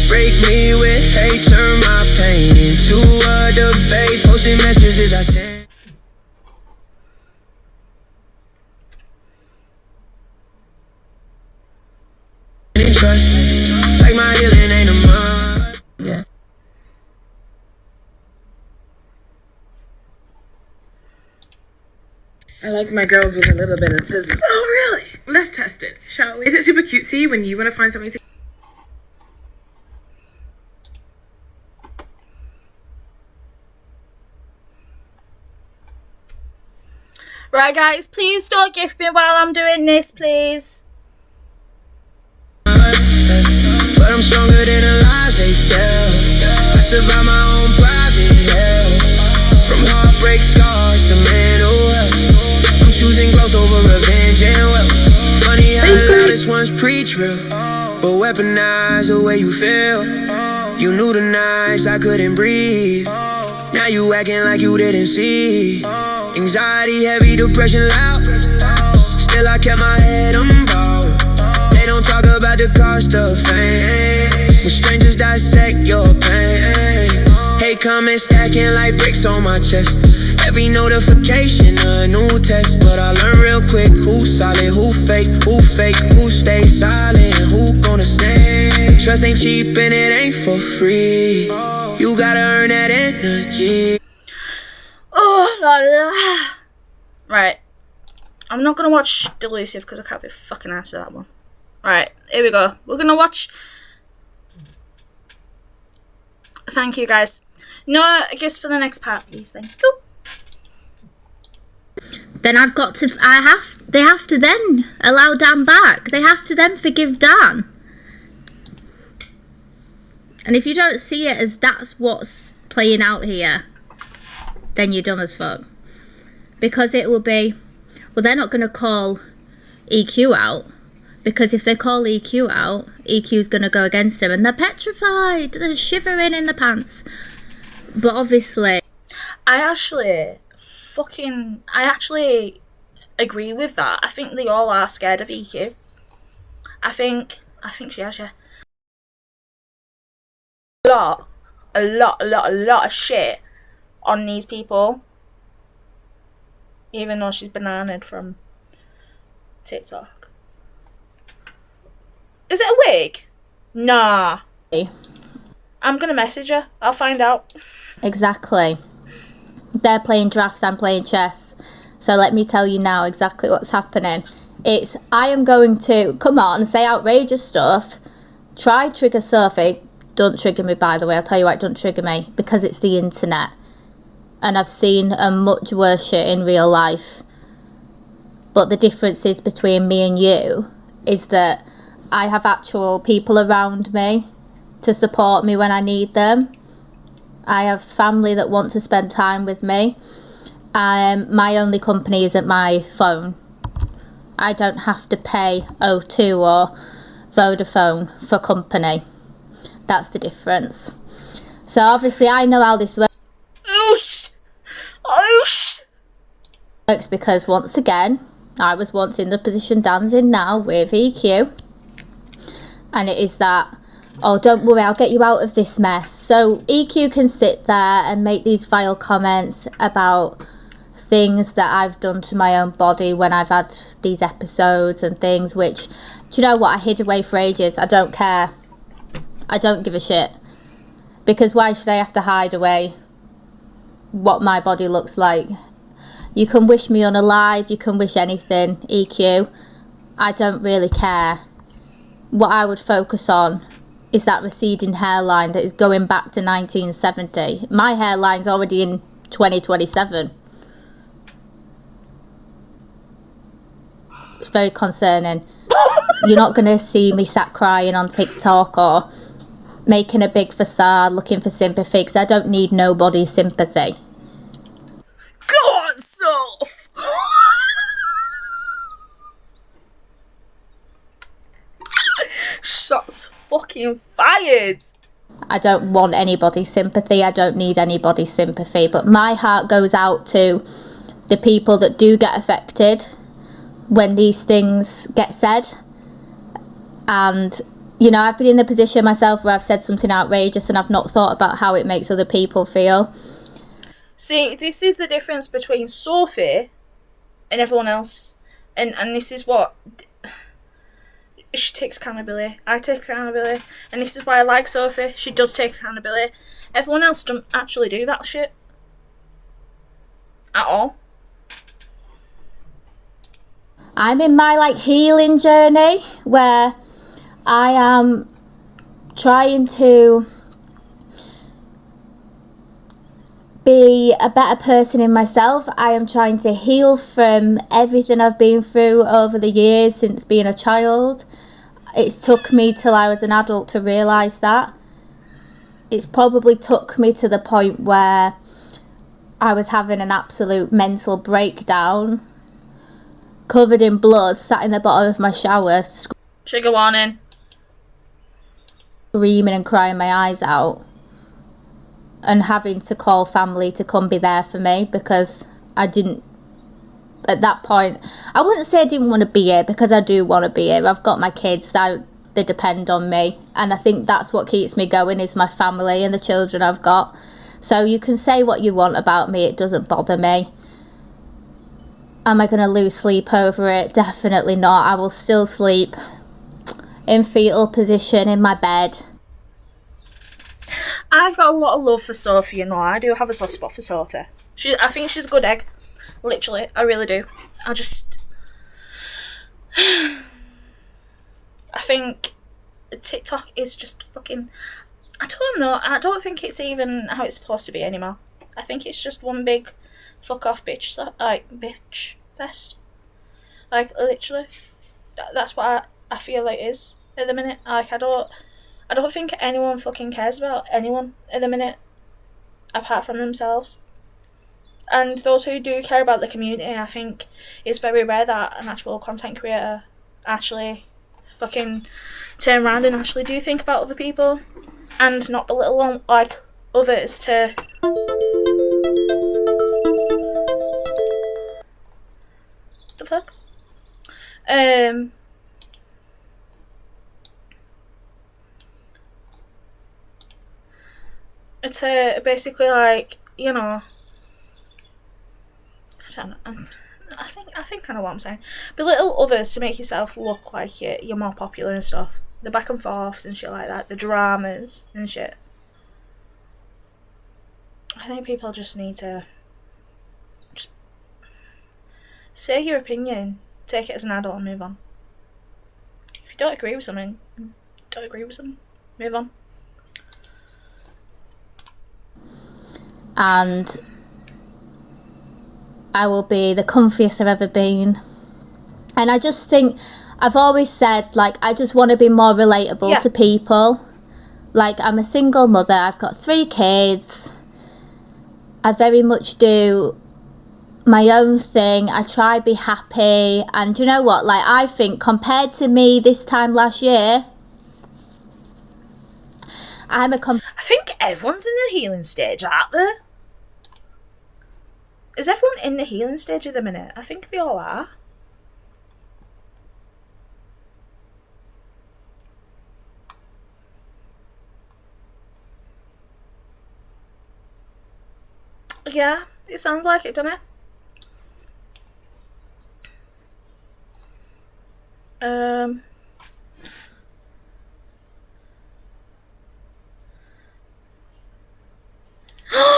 break me with hate, turn my pain into a debate. Posting messages I send. Trust me, like my healing ain't a must. Yeah. I like my girls with a little bit of sizzle. Oh, really? Let's test it, shall we? Is it super cutesy when you want to find something to... Right, guys, please don't gift me while I'm doing this, please. But I'm stronger than the lies they tell. I survive my own private hell. From heartbreak scars to mental health, I'm choosing growth over revenge and wealth. Funny how the loudest ones preach real, but weaponize the way you feel. You knew the nights I couldn't breathe. Now you acting like you didn't see. Anxiety heavy, depression loud. Still I kept my head unbowed. They don't talk about the cost of fame when strangers dissect your pain. Hate comments stacking like bricks on my chest. Every notification a new test, but I learned real quick who's solid, who fake, who stay silent, who gonna stay. Trust ain't cheap and it ain't for free. You gotta earn that energy. Oh la la. Right, I'm not going to watch Delusive because I can't be fucking asked with that one. Right, here we go. We're going to watch... Thank you, guys. No, I guess for the next part, please. Thank you. Then they have to then allow Dan back. They have to then forgive Dan. And if you don't see it as that's what's playing out here, then you're dumb as fuck. Because it will be, well, they're not going to call EQ out. Because if they call EQ out, EQ's going to go against him. And they're petrified. They're shivering in the pants. But obviously... I actually agree with that. I think they all are scared of EQ. I think she has, yeah. A lot of shit on these people. Even though she's bananaed from TikTok. Is it a wig? Nah. I'm gonna message her. I'll find out. Exactly. They're playing drafts, I'm playing chess. So let me tell you now exactly what's happening. It's, I am going to come on, say outrageous stuff, try trigger Sophie. Don't trigger me, by the way. I'll tell you why, don't trigger me. Because it's the internet. And I've seen a much worse shit in real life. But the difference is between me and you is that I have actual people around me to support me when I need them. I have family that want to spend time with me. My only company isn't my phone. I don't have to pay O2 or Vodafone for company. That's the difference. So obviously I know how this works. Works because once again, I was once in the position Dan's in now with EQ. And it is that, oh, don't worry, I'll get you out of this mess. So EQ can sit there and make these vile comments about things that I've done to my own body when I've had these episodes and things, which, do you know what, I hid away for ages. I don't care. I don't give a shit. Because why should I have to hide away what my body looks like? You can wish me unalive, you can wish anything, EQ. I don't really care. What I would focus on is that receding hairline that is going back to 1970. My hairline's already in 2027. It's very concerning. You're not going to see me sat crying on TikTok or making a big facade looking for sympathy, because I don't need nobody's sympathy. God, Soph! Shots fucking fired. I don't want anybody's sympathy. I don't need anybody's sympathy. But my heart goes out to the people that do get affected when these things get said. And, you know, I've been in the position myself where I've said something outrageous and I've not thought about how it makes other people feel. See, this is the difference between Sophie and everyone else. And this is what... She takes accountability. I take accountability. And this is why I like Sophie. She does take accountability. Everyone else don't actually do that shit. At all. I'm in my, healing journey where I am trying to be a better person in myself. I am trying to heal from everything I've been through over the years since being a child. It's took me till I was an adult to realise that. It's probably took me to the point where I was having an absolute mental breakdown, covered in blood, sat in the bottom of my shower, trigger warning, screaming and crying my eyes out, and having to call family to come be there for me because I didn't, at that point, I wouldn't say I didn't want to be here, because I do want to be here. I've got my kids, they depend on me, and I think that's what keeps me going, is my family and the children I've got. So you can say what you want about me, it doesn't bother me. Am I going to lose sleep over it? Definitely not. I will still sleep in fetal position in my bed. I've got a lot of love for Sophie, you know. I do have a soft spot for Sophie. I think she's a good egg. Literally, I really do. I think TikTok is just fucking... I don't know. I don't think it's even how it's supposed to be anymore. I think it's just one big fuck off bitch fest. Like, literally. That's what I feel like it is at the minute. Like, I don't think anyone fucking cares about anyone at the minute, apart from themselves. And those who do care about the community, I think it's very rare that an actual content creator actually fucking turn around and actually do think about other people and not belittle like others to... The fuck? It's basically like, you know, I don't know. I think I know what I'm saying. Belittle others to make yourself look like you're more popular and stuff. The back and forths and shit like that. The dramas and shit. I think people just need to just say your opinion, take it as an adult and move on. If you don't agree with something, move on. And I will be the comfiest I've ever been. And I just think, I've always said, like, I just want to be more relatable to people. Like, I'm a single mother, I've got 3 kids. I very much do my own thing. I try to be happy. And do you know what? Like, I think compared to me this time last year, I think everyone's in the healing stage, aren't they? Is everyone in the healing stage at the minute? I think we all are. Yeah, it sounds like it, doesn't it?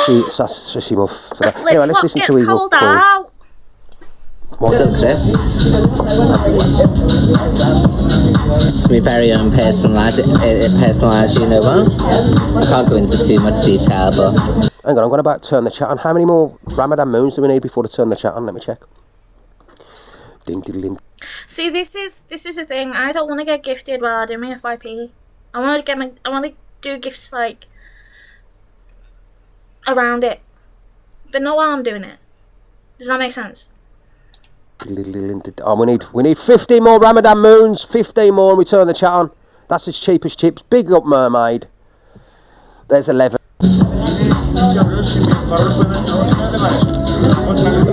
She muff for the that. Anyway, let's listen gets to cold out. What does this? It's my very own personalised, you know well. I can't go into too much detail, but... Hang on, I'm going to about turn the chat on. How many more Ramadan moons do we need before to turn the chat on? Let me check. Ding, ding, ding. See, this is the thing. I don't want to get gifted while I do my FYP. I want to do gifts like around it, but not while I'm doing it. Does that make sense? Oh, we need 15 more Ramadan moons. 15 more and we turn the chat on. That's as cheap as chips. Big up, mermaid. There's 11.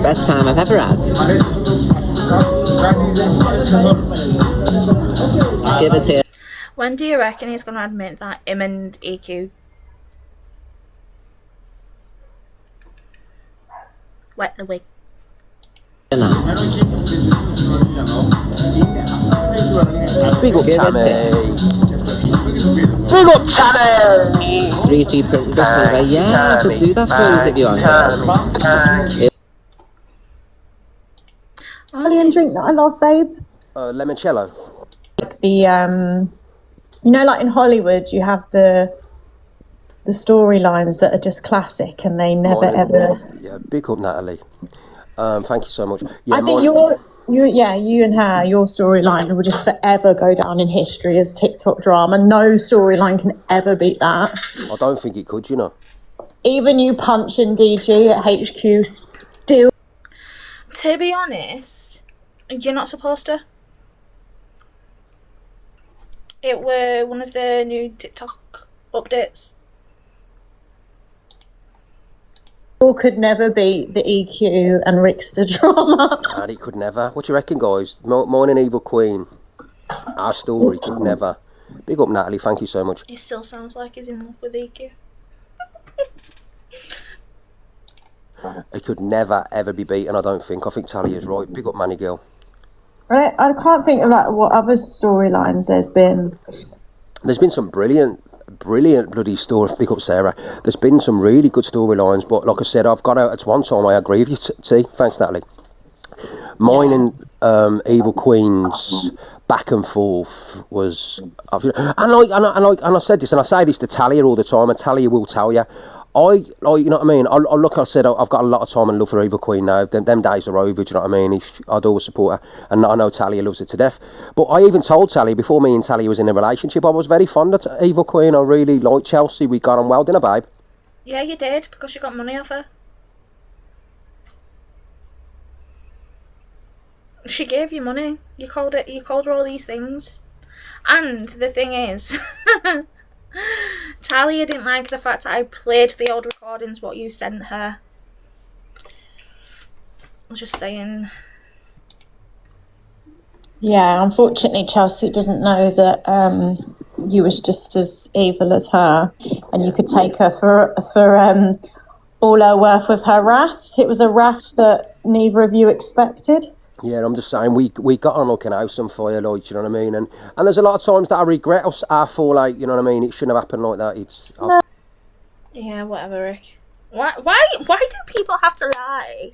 Best time I've ever had. Give it here. When do you reckon he's going to admit that him and EQ wet the wig? Big up, Tammy. Big up, Tammy. 3G print button. Yeah, I could do that for you if you want. Italian drink that I love, babe. Limoncello. Like the you know, like in Hollywood, you have the storylines that are just classic and they never ever. Yeah, big up, Natalie. Thank you so much. Yeah, I think you and her, your storyline will just forever go down in history as TikTok drama. No storyline can ever beat that. I don't think it could, you know. Even you punching DG at HQ still. To be honest, you're not supposed to. It were one of the new TikTok updates. Could never beat the EQ and Rickster drama. And it could never. What do you reckon, guys? Morning Evil Queen. Our story could never. Big up, Natalie. Thank you so much. He still sounds like he's in love with EQ. It could never, ever be beaten, I don't think. I think Talia's right. Big up, Manny Girl. Right, I can't think of like what other storylines there's been. There's been some brilliant bloody stories. Big up, Sarah. There's been some really good storylines, but like I said, I've got out at one time. I agree with you, T. Thanks, Natalie. Mine and Evil Queen's back and forth was, and I said this, and I say this to Talia all the time, and Talia will tell you, you know what I mean? I said, I've got a lot of time and love for Evil Queen now. Them days are over, do you know what I mean? I'd always support her, and I know Talia loves her to death. But I even told Talia, before me and Talia was in a relationship, I was very fond of Evil Queen. I really liked Chelsea. We got on well, didn't I, babe? Yeah, you did, because you got money off her. She gave you money. You called her all these things. And the thing is, Talia didn't like the fact that I played the old recordings what you sent her. I'm just saying. Yeah, unfortunately, Chelsea didn't know that you was just as evil as her, and you could take her for all her worth with her wrath. It was a wrath that neither of you expected. Yeah, I'm just saying, we got on like an house on fire, like, you know what I mean? And there's a lot of times that I regret our fallout, you know what I mean? It shouldn't have happened like that. Yeah, whatever, Rick. Why do people have to lie?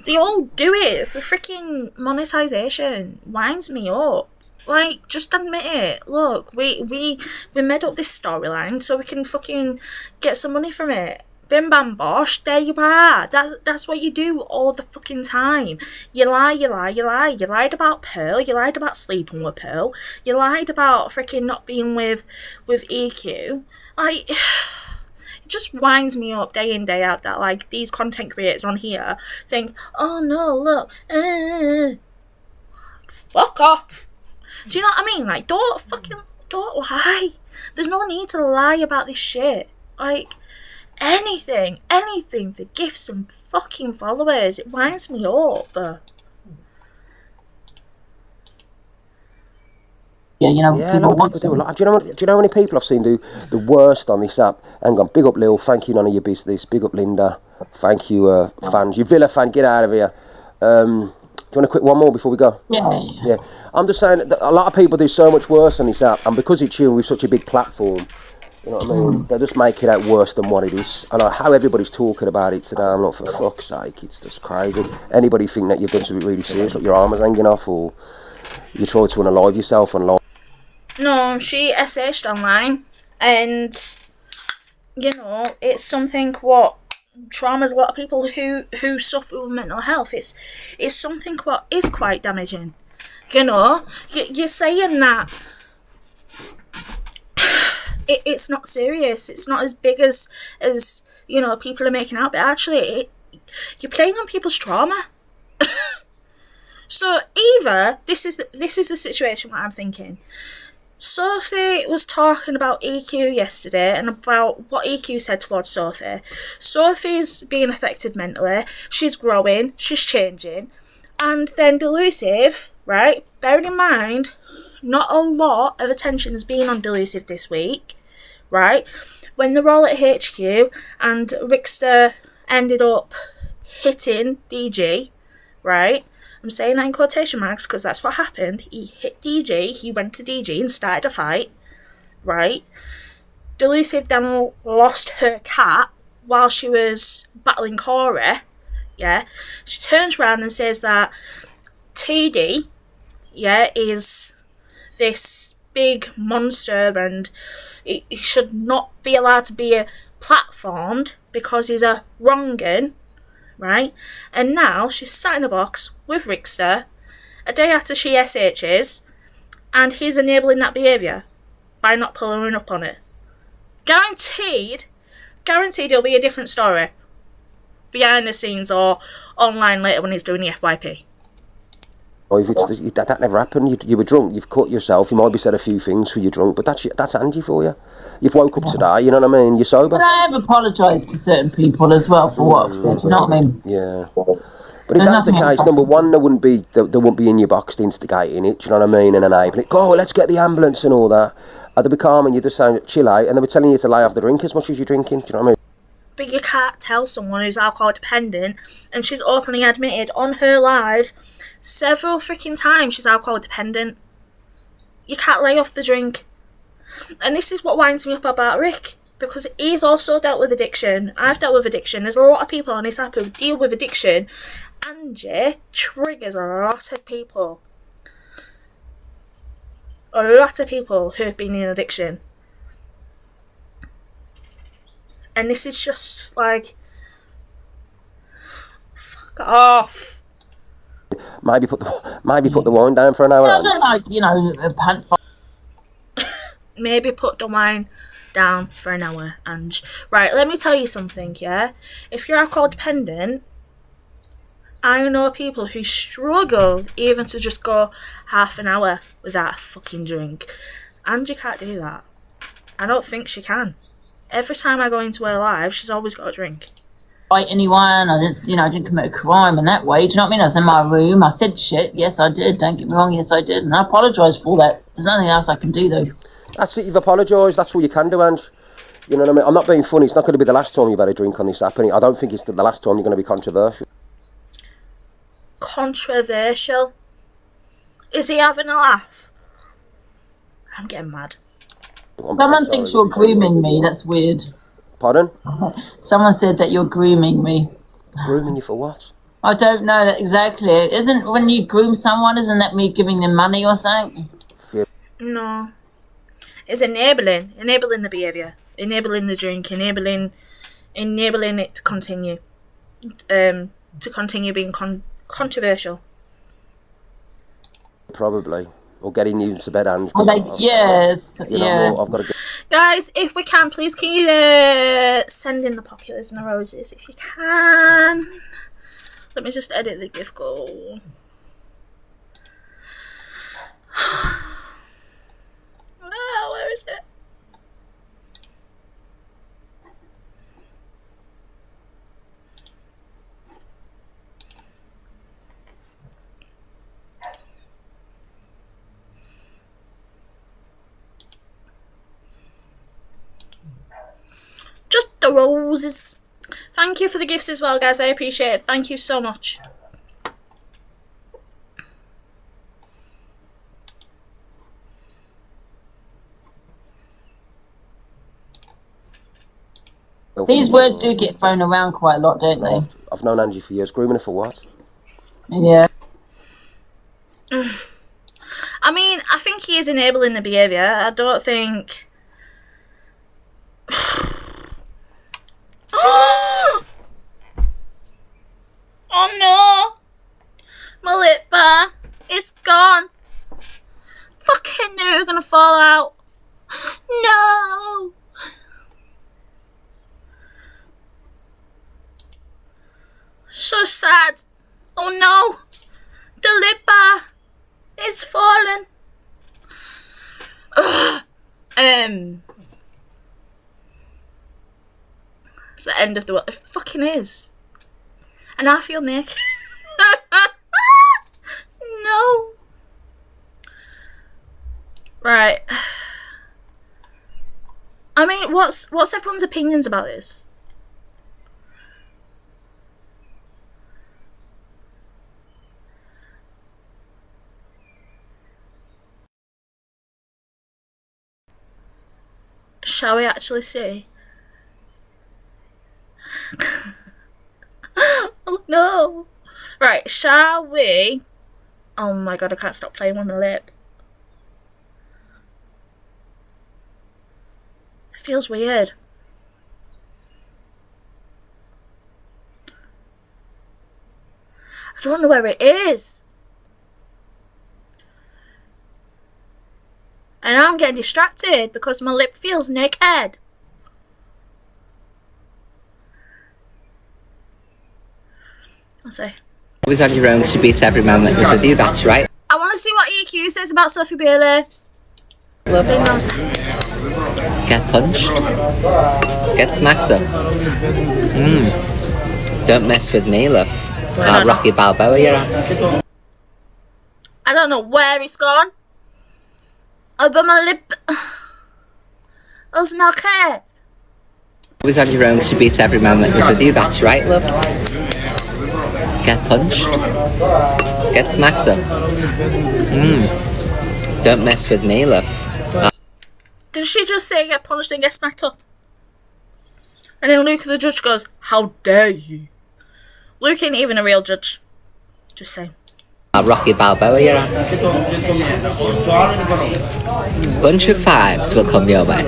They all do it for freaking monetization. Winds me up. Like, just admit it. Look, we made up this storyline so we can fucking get some money from it. Bim bam bosh, there you are. That's what you do all the fucking time. You lie. You lied about Pearl, you lied about sleeping with Pearl, you lied about freaking not being with EQ. Like, it just winds me up day in, day out that, like, these content creators on here think, oh no, look, fuck off. Do you know what I mean? Like, don't lie. There's no need to lie about this shit. Like, anything for gifts and fucking followers. It winds me up. Yeah, you know, people do a lot. Do you know how many people I've seen do the worst on this app? Hang on, big up Lil, thank you, none of your business. Big up Linda, thank you, fans. You Villa fan, get out of here. Do you want a quick one more before we go? Yeah. I'm just saying that a lot of people do so much worse on this app, and because it's you with such a big platform, you know what I mean? They just make it out worse than what it is. And how everybody's talking about it today, I'm like, for fuck's sake, it's just crazy. Anybody think that you've done something really serious, like your arm is hanging off, or you try to unalive yourself online? No, she SH'd online, and, you know, it's something what traumas a lot of people who suffer with mental health. It's something what is quite damaging. You know, you're saying that it's not serious. It's not as big as you know people are making out. But actually, you're playing on people's trauma. So either this is the situation. What I'm thinking. Sophie was talking about EQ yesterday and about what EQ said towards Sophie. Sophie's being affected mentally. She's growing. She's changing. And then Delusive, right? Bearing in mind, not a lot of attention's been on Delusive this week, right? When they were all at HQ and Rickster ended up hitting DG, right? I'm saying that in quotation marks because that's what happened. He hit DG, he went to DG and started a fight, right? Delusive then lost her cat while she was battling Corey, yeah? She turns around and says that TD, yeah, is this big monster and he should not be allowed to be platformed because he's a wrong'un, right? And now she's sat in a box with Rickster a day after she SHs and he's enabling that behaviour by not pulling up on it. Guaranteed it'll be a different story behind the scenes or online later when he's doing the FYP. Or if that never happened, you were drunk, you've cut yourself, you might be said a few things for you drunk, but that's Angie for you. You've woke up today, you know what I mean, you're sober. But I have apologised to certain people as well for what I've said, you know what I mean? Yeah. But if that's the case, number one, they wouldn't be in your box instigating it, do you know what I mean, and enabling it. Go, let's get the ambulance and all that. They'd be calm and you just saying, chill out, and they were telling you to lay off the drink as much as you're drinking, do you know what I mean? But you can't tell someone who's alcohol dependent, and she's openly admitted on her live several freaking times she's alcohol dependent. You can't lay off the drink. And this is what winds me up about Rick, because he's also dealt with addiction. I've dealt with addiction. There's a lot of people on this app who deal with addiction. Angie triggers a lot of people. A lot of people who've been in addiction. And this is just like, fuck off. Maybe put the wine down for an hour. I don't like, you know, a pant. Maybe put the wine down for an hour, Ange. Right, let me tell you something, yeah? If you're alcohol dependent, I know people who struggle even to just go half an hour without a fucking drink. Angie can't do that. I don't think she can. Every time I go into her live, she's always got a drink. Fight anyone, I didn't commit a crime in that way. Do you know what I mean? I was in my room, I said shit, yes I did, don't get me wrong, yes I did, and I apologise for that. There's nothing else I can do though. That's it, you've apologised, that's all you can do, Ange. You know what I mean? I'm not being funny, it's not going to be the last time you've had a drink on this app, and I don't think it's the last time you're going to be controversial. Controversial? Is he having a laugh? I'm getting mad. Someone thinks you're grooming me, that's weird. Pardon? Someone said that you're grooming me. Grooming you for what? I don't know that exactly. Isn't when you groom someone, isn't that me giving them money or something? Yeah. No. It's enabling the behaviour, enabling the drink, enabling it to continue being controversial. Probably. Or getting you into bed, Ange. Yes, yeah. I've got to go. Guys, if we can, please can you send in the populars and the roses if you can. Let me just edit the gift goal. Where is it? Just the roses. Thank you for the gifts as well, guys. I appreciate it. Thank you so much. These words do get thrown around quite a lot, don't they? I've known Angie for years. Grooming her for what? Yeah. I mean, I think he is enabling the behaviour. I don't think... Oh no! My lip bar is gone. Fucking knew it was gonna fall out. No! So sad. Oh no! The lip bar is falling. It's the end of the world. It fucking is. And I feel naked. No. Right. I mean, what's everyone's opinions about this? Shall we actually see? Oh no! Right, shall we? Oh my god, I can't stop playing with my lip. It feels weird. I don't know where it is. And I'm getting distracted because my lip feels naked. I'll say. Was on your own, she beats every man that was with you, that's right. I want to see what EQ says about Sophie Bailey. Love. Get punched. Get smacked up. Don't mess with me, love. I'll Rocky Balboa your ass. I don't know where it's gone. Oh, but my lip... It's not care. Was on your own, she beats every man that was with you, that's right, love. Get punched. Get smacked up. Don't mess with me, love. Did she just say get punched and get smacked up? And then Luke the judge goes, how dare you? Luke ain't even a real judge. Just saying. Rocky Balboa your ass. Bunch of fives will come your way.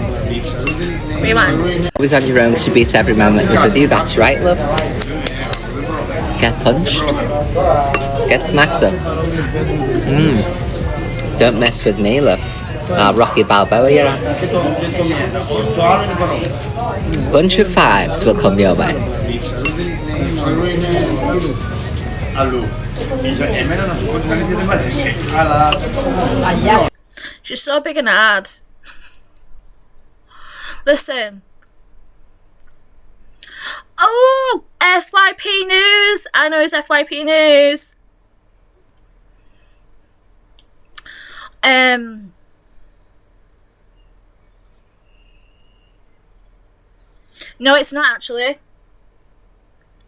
Rewind. Always on your own because you beat every man that was with you. That's right, love. Get punched. Get smacked up. Don't mess with me, love. I'll Rocky Balboa your ass. Bunch of fives will come your way. She's so big and hard. Listen. Oh, FYP News. I know it's FYP News. No, it's not actually.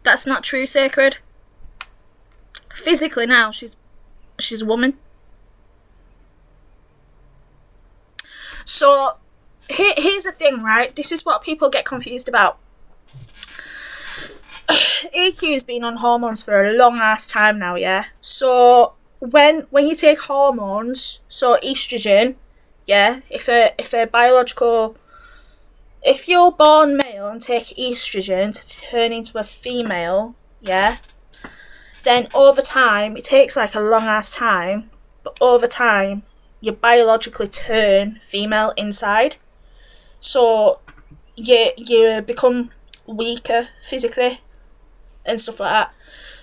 That's not true, Sacred. Physically now, she's a woman. So, here's the thing, right? This is what people get confused about. EQ's been on hormones for a long ass time now, yeah? So, when you take hormones, so estrogen, yeah, if you're born male and take estrogen to turn into a female, yeah, then over time, it takes like a long ass time, but over time, you biologically turn female inside. So, you become weaker physically and stuff like that.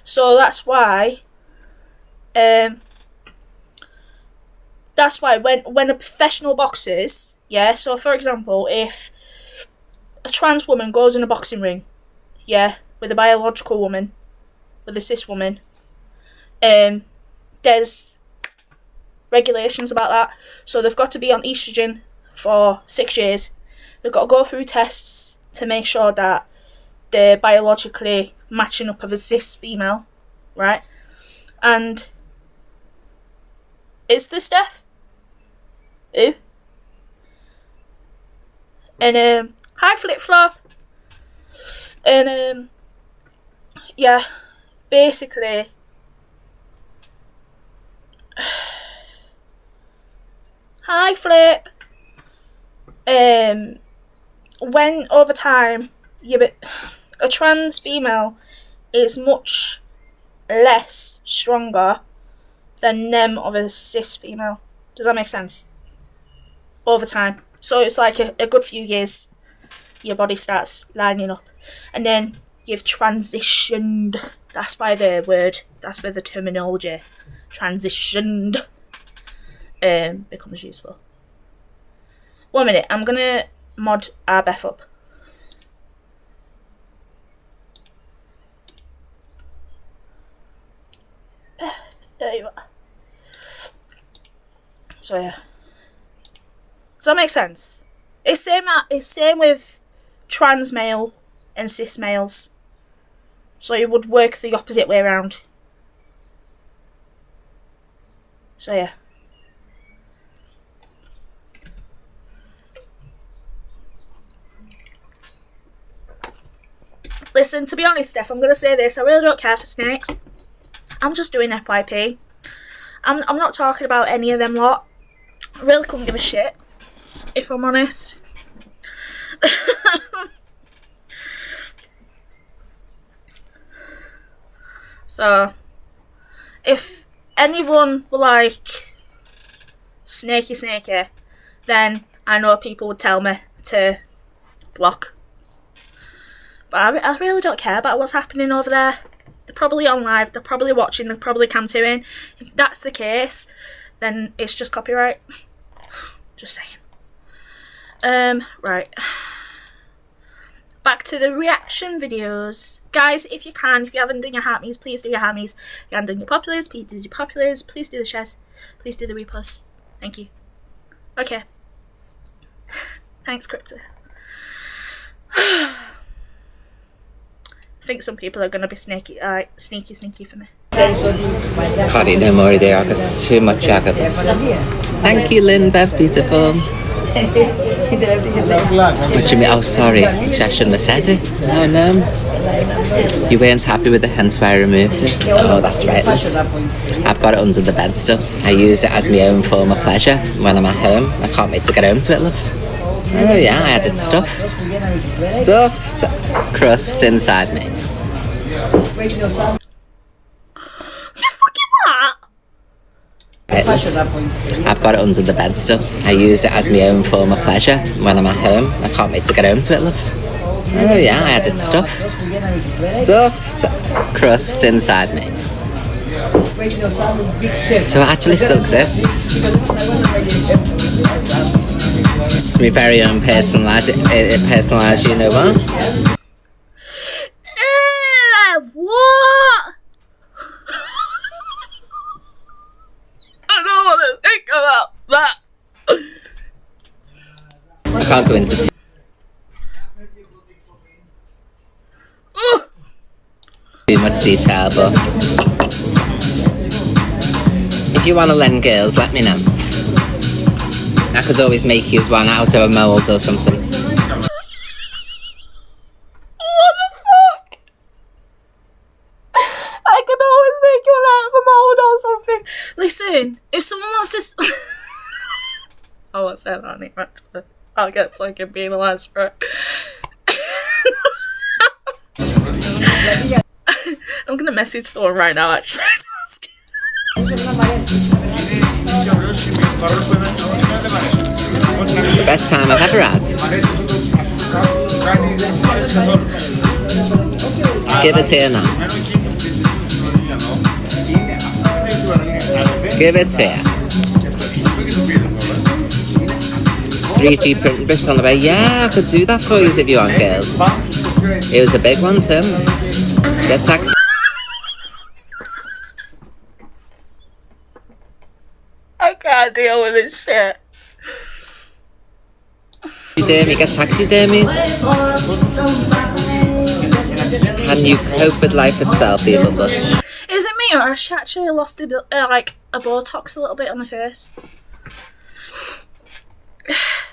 So that's why when a professional boxers, yeah, so for example, if a trans woman goes in a boxing ring, yeah, with a biological woman, with a cis woman, there's regulations about that. So they've got to be on estrogen for 6 years. They've got to go through tests to make sure that they're biologically matching up with a cis female, right? And is this Steph? Ooh. And hi Flip Flop. And yeah, basically hi Flip. When over time a trans female is much less stronger than them of a cis female. Does that make sense? Over time. So it's like a good few years your body starts lining up. And then you've transitioned. That's why the word, that's where the terminology transitioned becomes useful. 1 minute, I'm gonna mod our Beth up. There you are. So yeah. Does that make sense? It's same with trans male and cis males. So it would work the opposite way around. So yeah. Listen, to be honest, Steph, I'm gonna say this. I really don't care for snakes. I'm just doing FYP. I'm not talking about any of them lot. I really couldn't give a shit, if I'm honest. So, if anyone were like snaky, then I know people would tell me to block. But I really don't care about what's happening over there. They're probably on live, they're probably watching, they're probably cam-2ing. If that's the case, then it's just copyright. Just saying. Right. Back to the reaction videos. Guys, if you haven't done your heartme's, please do your heartme's. If you haven't done your populars, please do your populars. Please do the shares. Please do the reposts. Thank you. Okay. Thanks, Crypto. I think some people are going to be sneaky for me. Can't eat no more of the yogurt. It's too much yogurt. Thank you, Lynn, Bev, beautiful. What do you mean? Oh, sorry. I shouldn't have said it. No. You weren't happy with it, hence why I removed it. Oh, that's right. I've got it under the bed still. I use it as my own form of pleasure when I'm at home. I can't wait to get home to it, love. Oh yeah, I had it stuffed. Stuffed crust inside me. I've got it under the bed still. I use it as my own form of pleasure when I'm at home. I can't wait to get home to it, love. Oh yeah, I had it stuffed. Stuffed crust inside me. So it actually still exists. It's my very own personalised, you know what? What? I don't want to think about that. I can't go into too much detail, but if you want to lend girls, let me know. I could always make you one out of a mould or something. What the fuck? I can always make you out of the mold or something. Listen, if someone wants to... I won't say that anymore, actually. I'll get fucking penalised for it. I'm gonna message someone right now, actually. The best time I've ever had. Give it here now. Give it here. 3G printing bricks on the way. Yeah, I could do that for you if you want, girls. It was a big one, Tim. Get taxi. I can't deal with this shit. Taxidermy, get taxidermy. Can you cope with life itself, Evil Bush? Is it me or has she actually lost a Botox a little bit on her face?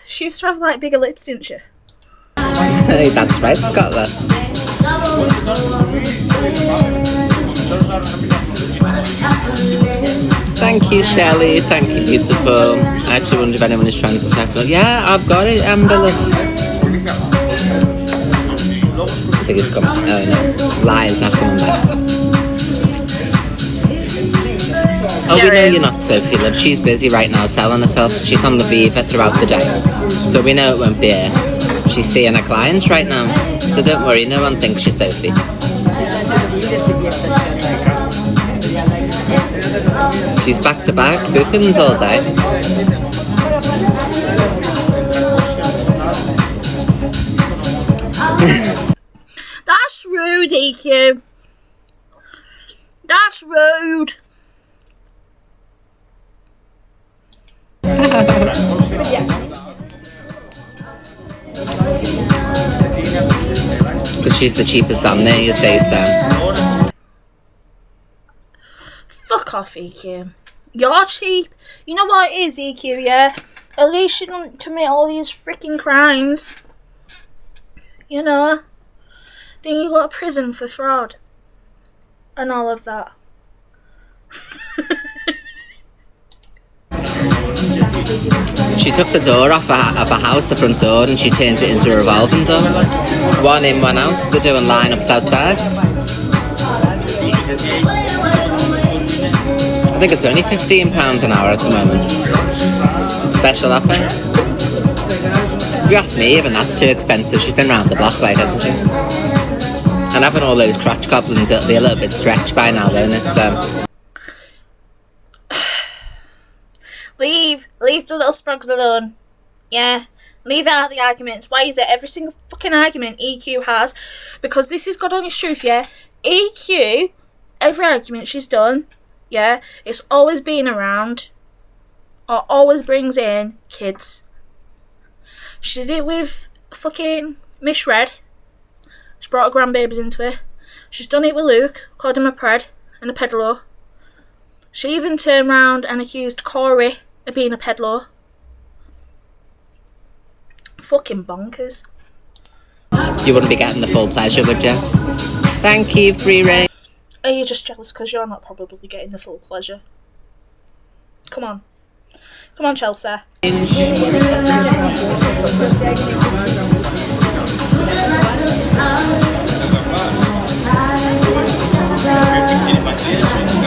She used to have like bigger lips, didn't she? Hey, that's right, Scotland. Thank you, Shelley. Thank you, beautiful. I actually wonder if anyone is trying to check it. Yeah, I've got it, Amber. I think it's coming. Oh no, Liar's not coming back. Oh, we know you're not Sophie, love. She's busy right now selling herself. She's on the Viva throughout the day. So we know it won't be her. She's seeing her clients right now. So don't worry, no one thinks you're Sophie. She's back to back, bookings all day. That's rude, EQ. That's rude. Because she's the cheapest on there, you say so. Fuck off, EQ. You're cheap. You know what it is, EQ, yeah? At least you don't commit all these freaking crimes. You know? Then you go to prison for fraud. And all of that. She took the door off a house, the front door, and she turned it into a revolving door. One in, one out. They're doing lineups outside. I think it's only £15 an hour at the moment. Special offer. If you ask me, even that's too expensive. She's been round the block, like, hasn't she? And having all those crotch goblins, it'll be a little bit stretched by now, won't it? So. Leave the little sprogs alone. Yeah, leave out the arguments. Why is it every single fucking argument EQ has? Because this is God honest truth, yeah? EQ, every argument she's done, yeah, it's always been around, or always brings in kids. She did it with fucking Miss Red. She brought her grandbabies into it. She's done it with Luke, called him a pred and a peddler. She even turned round and accused Corey of being a peddler. Fucking bonkers. You wouldn't be getting the full pleasure, would you? Thank you, free reign. Are you just jealous because you're not probably getting the full pleasure? Come on. Come on, Chillz.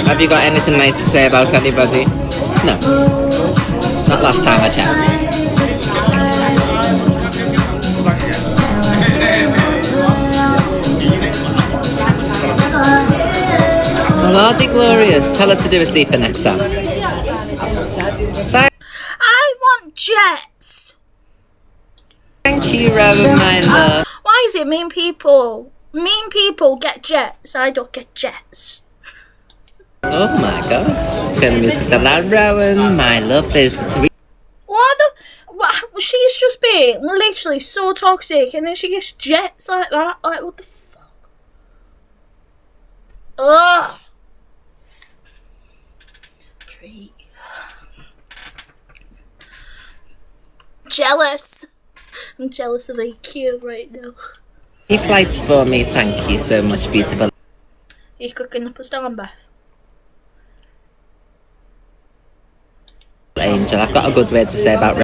Have you got anything nice to say about anybody? No. Not last time I checked. Well, are they glorious? Tell her to do it deeper next time. I want jets. Thank you, Rowan, my love. Why is it mean people? Mean people get jets. I don't get jets. Oh my god. Turn the music down loud, Rowan. My love, there's the three. She's just been literally so toxic and then she gets jets like that. Like, what the fuck? Ugh. Jealous. I'm jealous of IQ right now. He flights for me, thank you so much, beautiful. He's cooking up a storm bath. Angel, I've got a good word to say about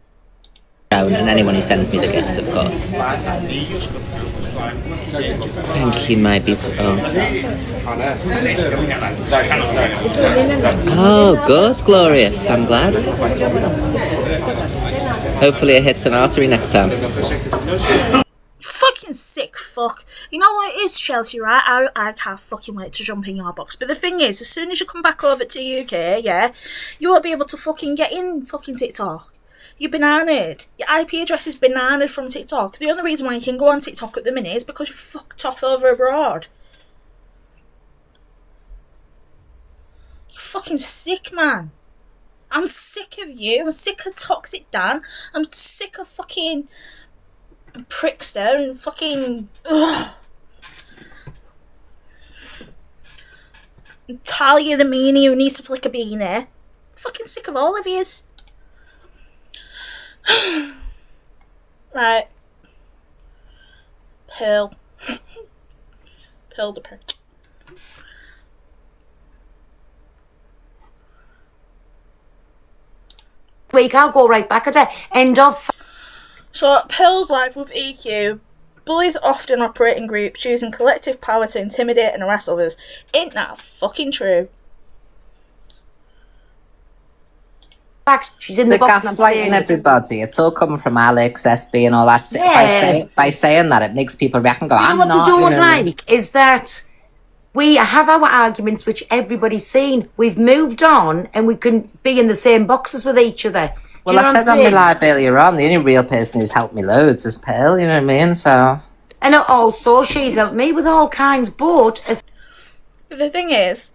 Rowan and anyone who sends me the gifts, of course. Thank you, my beautiful. Oh, good, glorious. I'm glad. Hopefully it hits an artery next time. Fucking sick fuck. You know what it is, Chelsea, right? I can't fucking wait to jump in your box. But the thing is, as soon as you come back over to UK, yeah, you won't be able to fucking get in fucking TikTok. You're bananaed. Your IP address is bananaed from TikTok. The only reason why you can go on TikTok at the minute is because you're fucked off over abroad. You're fucking sick, man. I'm sick of you. I'm sick of Toxic Dan. I'm sick of fucking Prickster and fucking... Ugh. Talia the meanie who needs to flick a beanie. Fucking sick of all of yous. Right. Pearl. Pearl the prick. Week, I'll go right back at it. End of. So, Pearl's life with EQ. Bullies often operate in groups, using collective power to intimidate and harass others. Ain't that fucking true? Fact, she's in the box. Gaslighting everybody. It's all coming from Alex, SB, and all that. Yeah. By saying that, it makes people react and go, You know I'm what not. they don't like is that we have our arguments, which everybody's seen. We've moved on, and we can be in the same boxes with each other. Well, I said on my live earlier on, the only real person who's helped me loads is Pearl, you know what I mean? So. And also, she's helped me with all kinds, but the thing is,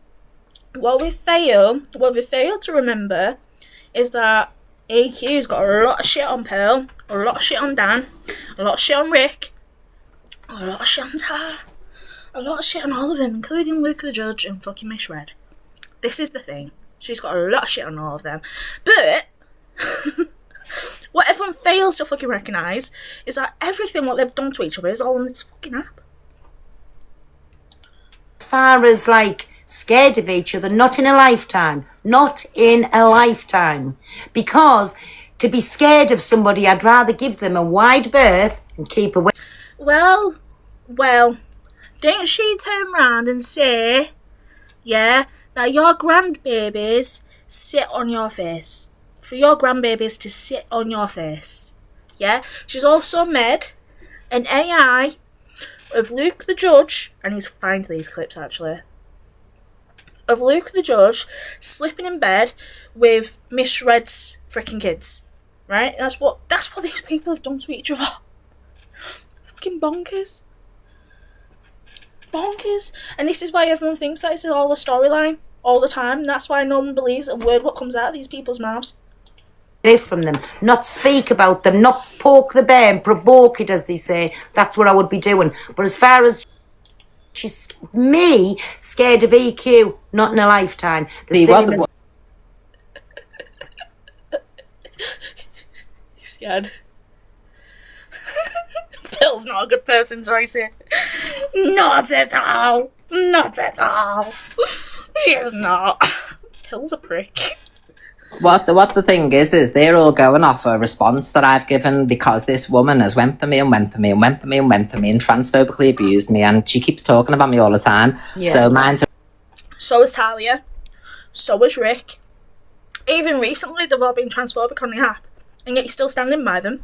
what we fail to remember is that AQ's got a lot of shit on Pearl, a lot of shit on Dan, a lot of shit on Rick, a lot of shit on Tar, a lot of shit on all of them, including Luke the Judge and fucking Miss Red. This is the thing. She's got a lot of shit on all of them. But what everyone fails to fucking recognise is that everything what they've done to each other is all on this fucking app. as far as like scared of each other, not in a lifetime. Not in a lifetime. Because to be scared of somebody, I'd rather give them a wide berth and keep away. Well, didn't she turn round and say, yeah, that your grandbabies sit on your face? For your grandbabies to sit on your face. Yeah? She's also made an AI of Luke the Judge, and he's find these clips actually, of Luke the Judge sleeping in bed with Miss Red's freaking kids. Right? That's what these people have done to each other. Fucking bonkers. Bonkers. And this is why everyone thinks that it's all a storyline all the time. And that's why no one believes a word what comes out of these people's mouths. From them, not speak about them, not poke the bear and provoke it, as they say. That's what I would be doing. But as far as she's me scared of EQ, not in a lifetime. He's scared. Pearl's not a good person choice here. Not at all. Not at all. She is not. Pearl's a prick. What the thing is they're all going off a response that I've given because this woman has went for me and went for me and went for me and went for me and transphobically abused me, and she keeps talking about me all the time. Yeah. So mine's So is Talia. So is Rick. Even recently, they've all been transphobic on the app, and yet you're still standing by them.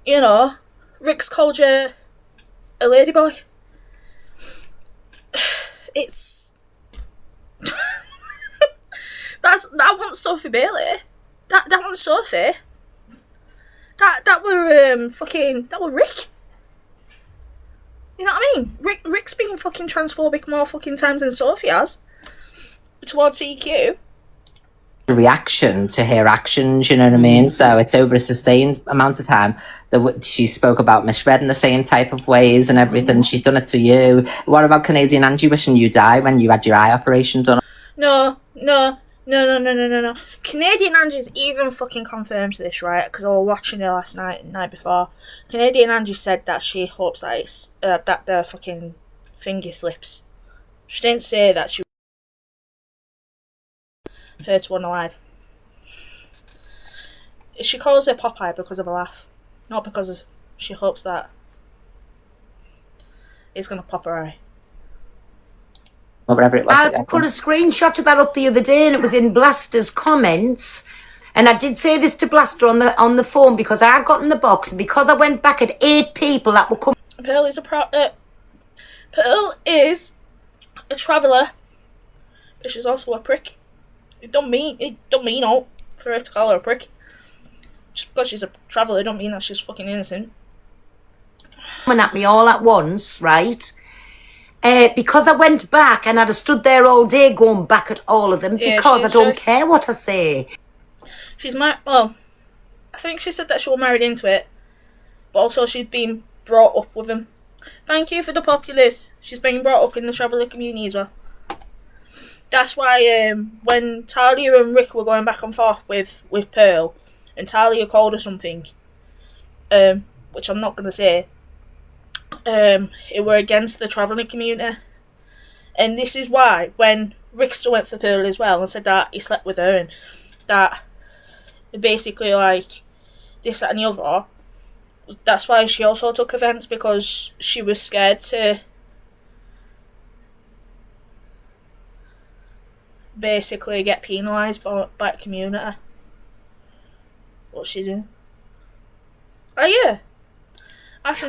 You know, Rick's called you a ladyboy. It's that wasn't Sophie Bailey. That wasn't Sophie. That were Rick. You know what I mean? Rick's been fucking transphobic more fucking times than Sophie has towards EQ. reaction to her actions, you know what I mean? So it's over a sustained amount of time that she spoke about misread in the same type of ways and everything. She's done it to you. What about Canadian Angie wishing you die when you had your eye operation done? No. Canadian Angie's even fucking confirmed this, right? Because I was watching it last night and night before. Canadian Angie said that she hopes that it's that the fucking finger slips. She didn't say that she hurt one alive. She calls her Popeye because of a laugh, not because she hopes that it's gonna pop her eye. Or whatever it was. I put a screenshot of that up the other day, and it was in Blaster's comments. And I did say this to Blaster on the phone because I got in the box, and because I went back at 8 people that were coming. Pearl is a traveller, but she's also a prick. It don't mean all for her to call her a prick. Just because she's a traveller don't mean that she's fucking innocent. Coming at me all at once, right? Because I went back and I'd have stood there all day going back at all of them because I don't care what I say. She's well, I think she said that she was married into it, but also she'd been brought up with him. Thank you for the populace. She's been brought up in the traveller community as well. That's why when Talia and Rick were going back and forth with Pearl, and Talia called her something, which I'm not going to say, it were against the travelling community. And this is why when Rick still went for Pearl as well and said that he slept with her and that basically like this, that and the other, that's why she also took offence, because she was scared to basically get penalised by the community. What's she doing? Oh yeah.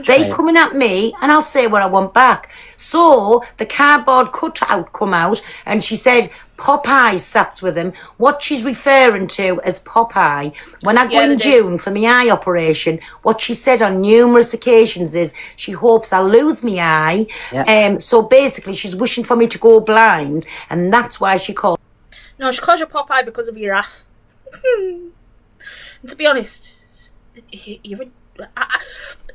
They coming at me and I'll say what I want back. So the cardboard cutout come out and she said Popeye sat with him. What she's referring to as Popeye, when I go in June for my eye operation, what she said on numerous occasions is she hopes I lose my eye. Yeah. So basically she's wishing for me to go blind, and that's why she called. No, she calls you Popeye because of your wrath. And to be honest,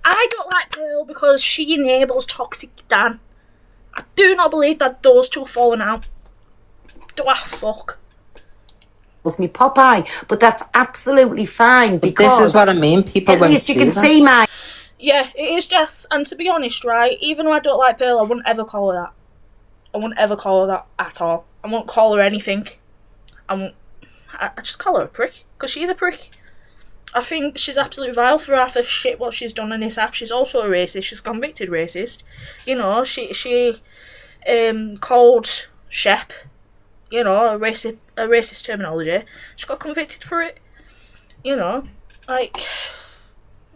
I don't like Pearl because she enables toxic Dan. I do not believe that those two are falling out. Do I fuck? Calls me Popeye, but that's absolutely fine because this is what I mean. People at won't least you see can that. see my. Yeah, it is Jess. And to be honest, right, even though I don't like Pearl, I wouldn't ever call her that. I wouldn't ever call her that at all. I won't call her anything. I just call her a prick because she's a prick. I think she's absolutely vile for half the shit what she's done on this app. She's also a racist. She's a convicted racist. You know, she called Shep, you know, a racist terminology. She got convicted for it. You know, like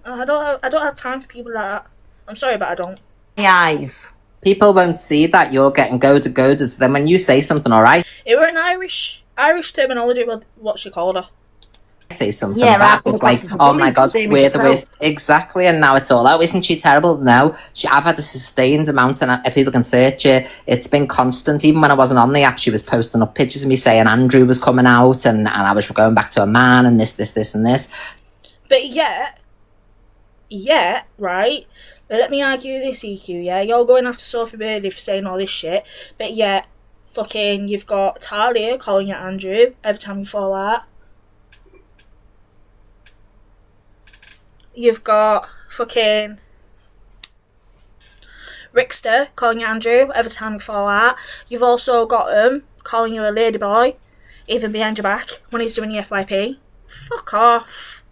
I don't have time for people like that. I'm sorry, but I don't. My eyes. People won't see that you're getting goaded to them when you say something, alright? It were an Irish terminology with what she called her. Say something back. It's like, oh my god, we're the worst. Exactly, and now it's all out. Isn't she terrible? No, I've had a sustained amount, and if people can search it, it's been constant. Even when I wasn't on the app, she was posting up pictures of me saying Andrew was coming out, and I was going back to a man, and this, and this. But yet, right? Let me argue this, EQ, yeah? You're going after Sophie Bailey for saying all this shit, but yet, fucking, you've got Talia calling you Andrew every time you fall out. You've got fucking Rickster calling you Andrew every time you fall out. You've also got him calling you a ladyboy, even behind your back, when he's doing your FYP. Fuck off.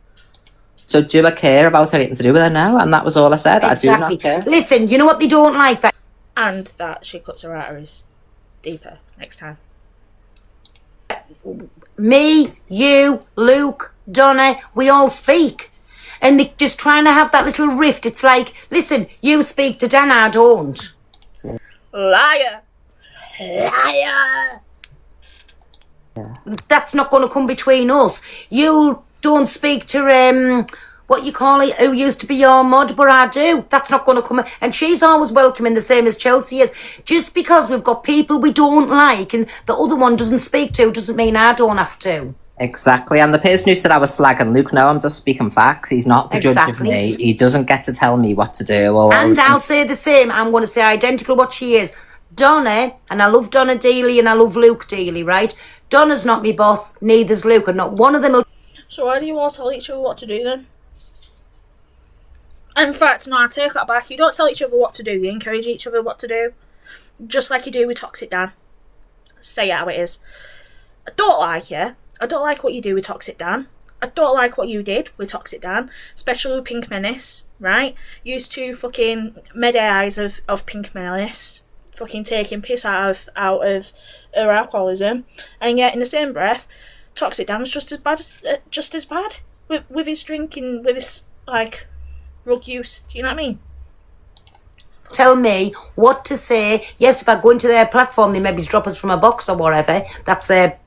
So do I care about anything to do with her now? And that was all I said. Exactly. I do not care. Listen, you know what they don't like? That And that she cuts her arteries deeper next time. me, you, Luke, Donna, we all speak. And they're just trying to have that little rift. It's like, listen, you speak to Dan, I don't. Liar. Liar. That's not going to come between us. You don't speak to, what you call it, who used to be your mud, but I do. That's not going to come. And she's always welcoming, the same as Chelsea is. Just because we've got people we don't like and the other one doesn't speak to doesn't mean I don't have to. Exactly. And the person who said I was slagging Luke, no, I'm just speaking facts. He's not the judge of me. He doesn't get to tell me what to do. And I'll say the same. I'm going to say identical what she is. Donna, and I love Donna Dealey and I love Luke Dealey, right? Donna's not me boss, neither's Luke, and not one of them will... So why do you all tell each other what to do then? In fact, no, I take that back. You don't tell each other what to do, you encourage each other what to do. Just like you do with Toxic Dan. Say it how it is. I don't like you. I don't like what you do with Toxic Dan. I don't like what you did with Toxic Dan. Especially with Pink Menace, right? Used to fucking mid-eyes of Pink Menace. Fucking taking piss out of her alcoholism. And yet, in the same breath, Toxic Dan's just as bad. With his drinking, with his, like... drug use. Do you know what I mean? Tell me what to say. Yes, if I go into their platform, they maybe drop us from a box or whatever. That's their...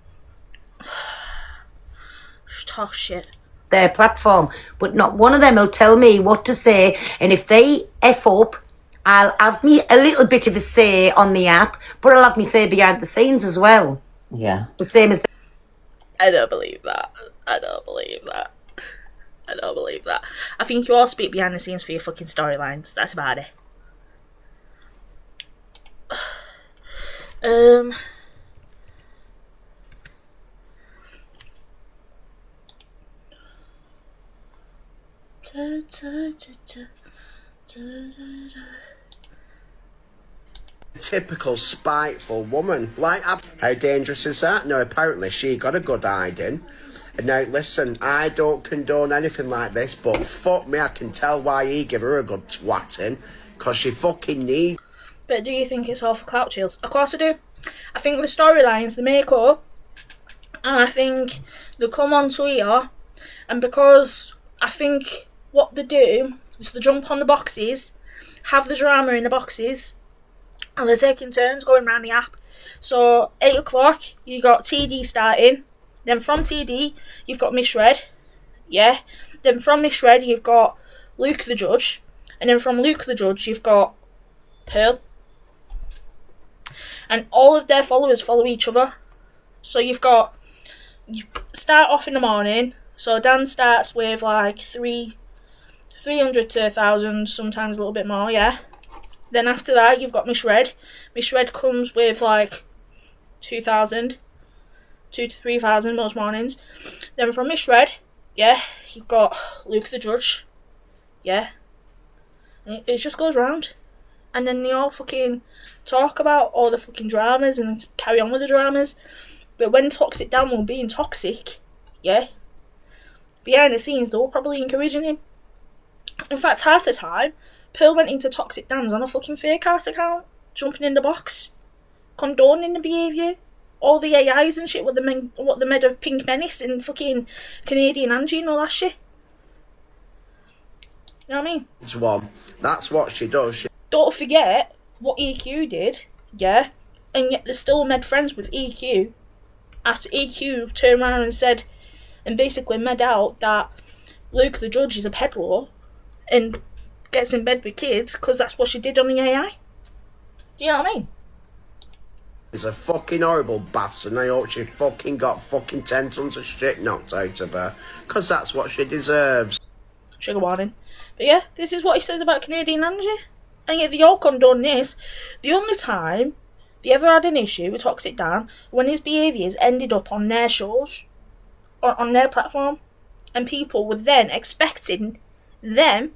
talk shit. Their platform. But not one of them will tell me what to say. And if they F up, I'll have me a little bit of a say on the app, but I'll have me say behind the scenes as well. Yeah. The same as... I don't believe that. I don't believe that. I don't believe that. I think you all speak behind the scenes for your fucking storylines. That's about it. Typical spiteful woman. Like, how dangerous is that? No, apparently she got a good hiding. Now, listen, I don't condone anything like this, but fuck me, I can tell why he give her a good twatting, because she fucking needs... But do you think it's all for clout, Chillz? Of course I do. I think the storylines they make up, and I think they come onto here, and because I think what they do is they jump on the boxes, have the drama in the boxes, and they're taking turns going around the app. So, 8 o'clock, you got TD starting. Then from TD, you've got Miss Red. Yeah. Then from Miss Red, you've got Luke the Judge. And then from Luke the Judge, you've got Pearl. And all of their followers follow each other. So you start off in the morning. So Dan starts with like 300 to 1,000, sometimes a little bit more, yeah. Then after that, you've got Miss Red. Miss Red comes with like 2,000. 2 to 3,000 most mornings. Then from Miss Red, yeah, you've got Luke the Judge, yeah. And it just goes round. And then they all fucking talk about all the fucking dramas and carry on with the dramas. But when Toxic Dan were being toxic, yeah, behind the scenes they were probably encouraging him. In fact, half the time, Pearl went into Toxic Dan's on a fucking fake ass account, jumping in the box, condoning the behaviour. All the AIs and shit, what they made of Pink Menace and fucking Canadian Angie and all that shit. You know what I mean? It's one. That's what she does. Don't forget what EQ did, yeah? And yet they're still made friends with EQ. After EQ turned around and said, and basically made out that Luke the Judge is a peddler and gets in bed with kids because that's what she did on the AI. Do you know what I mean? She's a fucking horrible bastard, and I hope she fucking got fucking 10 tons of shit knocked out of her, because that's what she deserves. Trigger warning. But yeah, this is what he says about Canadian Angie. And yet they all condone this. The only time they ever had an issue with Toxic Dan when his behaviours ended up on their shows, or on their platform, and people were then expecting them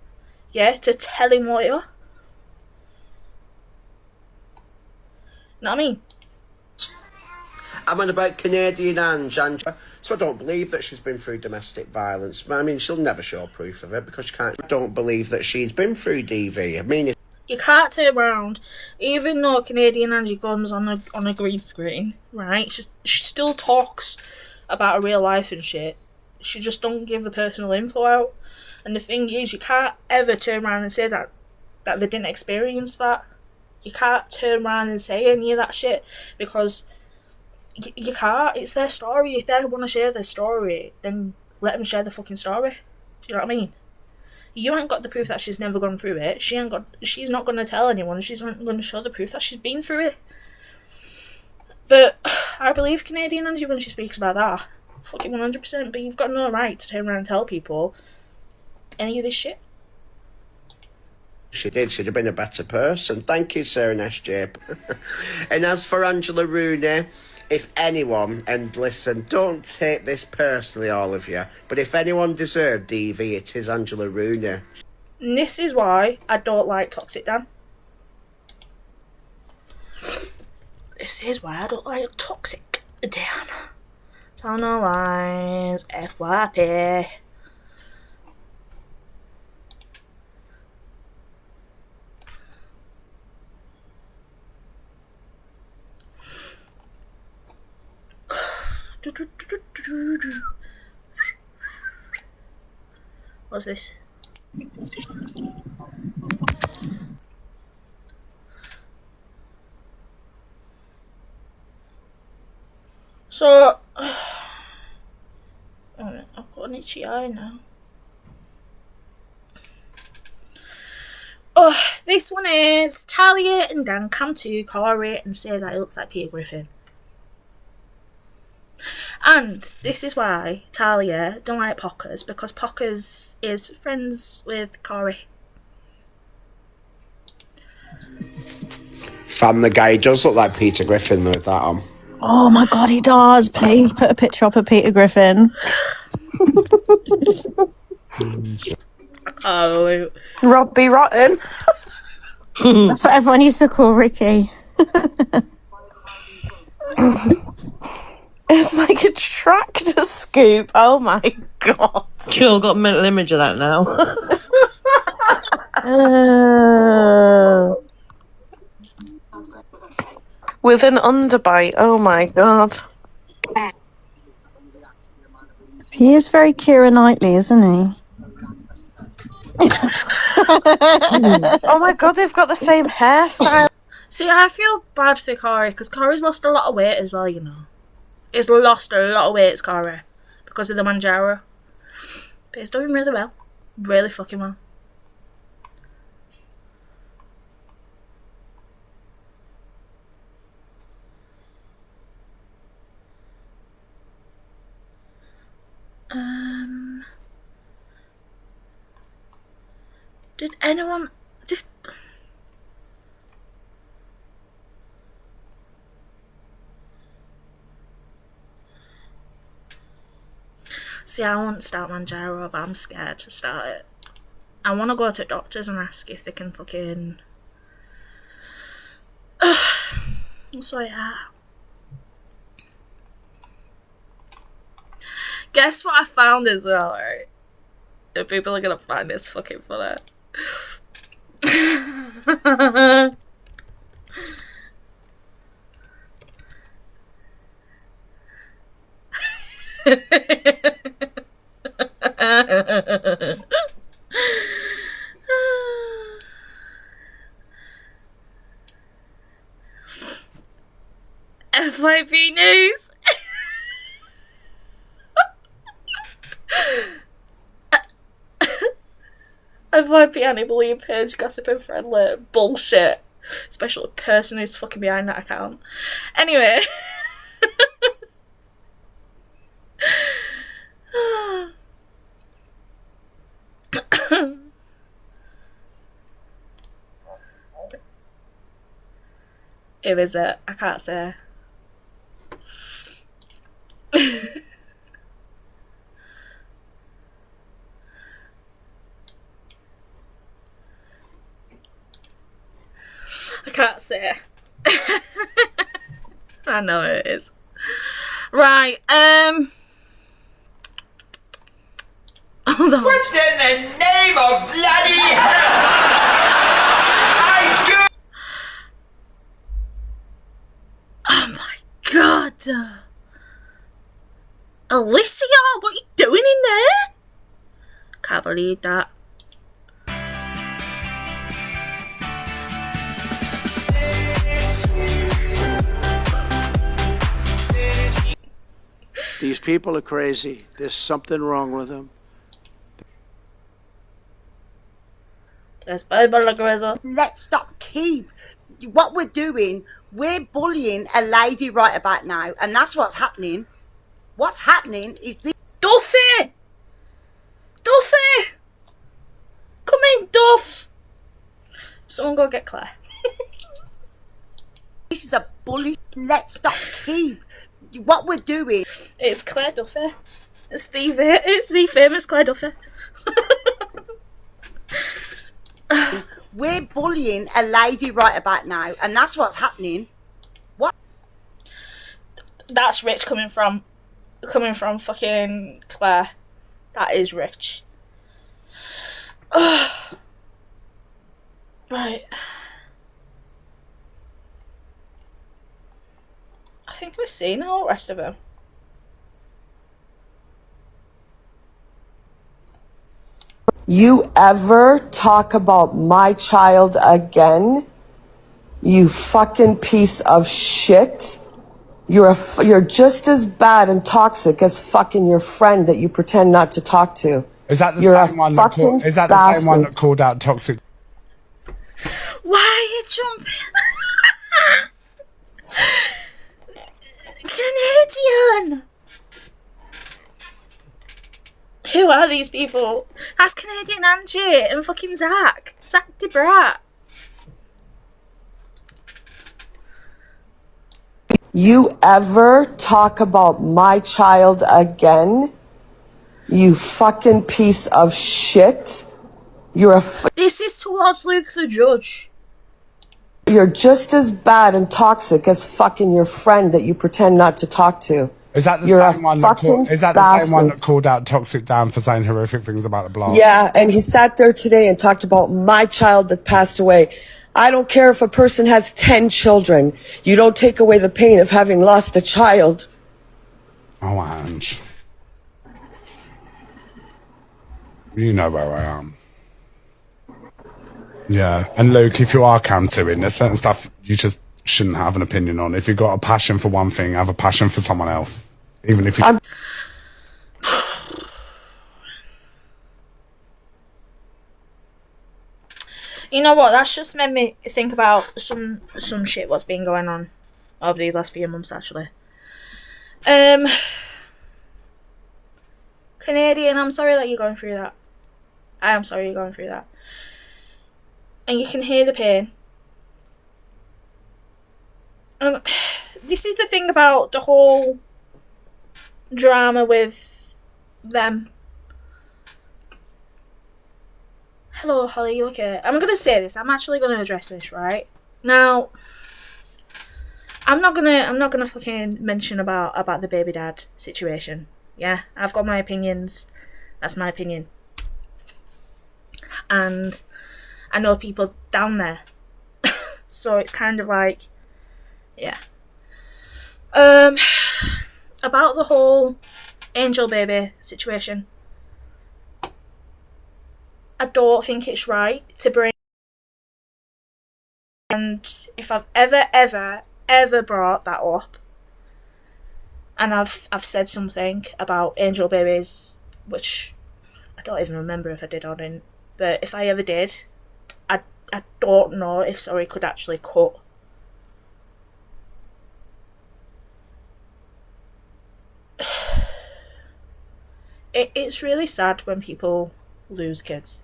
yeah, to tell him what you are. Know what I mean? I'm on about Canadian Ange, so I don't believe that she's been through domestic violence. I mean, she'll never show proof of it because she can't. I don't believe that she's been through DV. I mean, You can't turn around, even though Canadian Angie comes on a green screen, right? She still talks about her real life and shit. She just don't give the personal info out. And the thing is, you can't ever turn around and say that they didn't experience that. You can't turn around and say any of that shit because you can't. It's their story. If they want to share their story, then let them share the fucking story. Do you know what I mean? You ain't got the proof that she's never gone through it. She's not going to tell anyone. She's not going to show the proof that she's been through it. But I believe Canadian Angie when she speaks about that. Fucking 100%. But you've got no right to turn around and tell people any of this shit. she did. She'd have been a better person. Thank you, Sarah SJ. And as for Angela Rooney, if anyone, and listen, don't take this personally, all of you, but if anyone deserved DV, it is Angela Rooney. And this is why I don't like Toxic Dan. This is why I don't like Toxic Dan. Tell no lies, FYP. What's this? So, I've got an itchy eye now. Oh, this one is Talia and Dan come to Corey and say that it looks like Peter Griffin. And this is why Talia don't like Pockers, because Pockers is friends with Corey. Fam, the guy does look like Peter Griffin with that on. Oh my god, he does. Please put a picture up of Peter Griffin. Oh, Robbie Rotten. That's what everyone used to call Ricky. It's like a tractor scoop. Oh my god. Cool, got a mental image of that now. With an underbite. Oh my god. He is very Keira Knightley, isn't he? Oh my god, they've got the same hairstyle. See, I feel bad for Corey because Corey's lost a lot of weight as well, you know. He's lost a lot of weight, Corey, because of the Manjaro. But he's doing really well. Really fucking well. Did anyone... See, I want to start Manjaro, but I'm scared to start it. I want to go to doctors and ask if they can fucking... So yeah. Guess what I found as well, right? And people are gonna find this fucking funny. FYP news. FYP Annie page gossiping friendly bullshit. Especially the person who's fucking behind that account. Anyway. Who is it? I can't say. I can't say. I know it is. Right, Hold on. What's in the name of bloody hell? I do. Oh my god. Alicia, what are you doing in there? Can't believe that. These people are crazy. There's something wrong with them. Let's stop keep what we're doing. We're bullying a lady right about now, and that's what's happening. What's happening is this. Duffy! Duffy! Come in, Duff! Someone go get Claire. This is a bully. Let's stop keep what we're doing. It's Claire Duffy. It's the famous Claire Duffy. We're bullying a lady right about now, and that's what's happening. What? That's rich coming from fucking Claire. That is rich. Right. I think we've seen all the rest of them. You ever talk about my child again, you fucking piece of shit? You're just as bad and toxic as fucking your friend that you pretend not to talk to. Is that the You're same one that called? Is that the same one that called out toxic? Why are you jumping? Canadian! Who are these people? That's Canadian Angie and fucking Zach DeBrat. You ever talk about my child again, you fucking piece of shit? This is towards Luke the Judge. You're just as bad and toxic as fucking your friend that you pretend not to talk to. Is that the same one that called? Is that the same one that called out Toxic Dan for saying horrific things about the blog? Yeah, and he sat there today and talked about my child that passed away. I don't care if a person has 10 children. You don't take away the pain of having lost a child. Oh, Ange. You know where I am. Yeah, and Luke, if you are cantering, there's certain stuff you just shouldn't have an opinion on. If you've got a passion for one thing, have a passion for someone else. Even if you... You know what? That's just made me think about some shit what's been going on over these last few months, actually. Canadian, I'm sorry that you're going through that. I am sorry you're going through that. And you can hear the pain. This is the thing about the whole drama with them. Hello, Holly, you okay? I'm gonna say this. I'm actually gonna address this, right? Now, I'm not gonna fucking mention about the baby dad situation. Yeah, I've got my opinions. That's my opinion. And I know people down there. So it's kind of like, yeah. About the whole angel baby situation. I don't think it's right to bring, and if I've ever brought that up, and I've said something about angel babies, which I don't even remember if I did or didn't, but if I ever did, I don't know if Sorry could actually cut. It's really sad when people lose kids.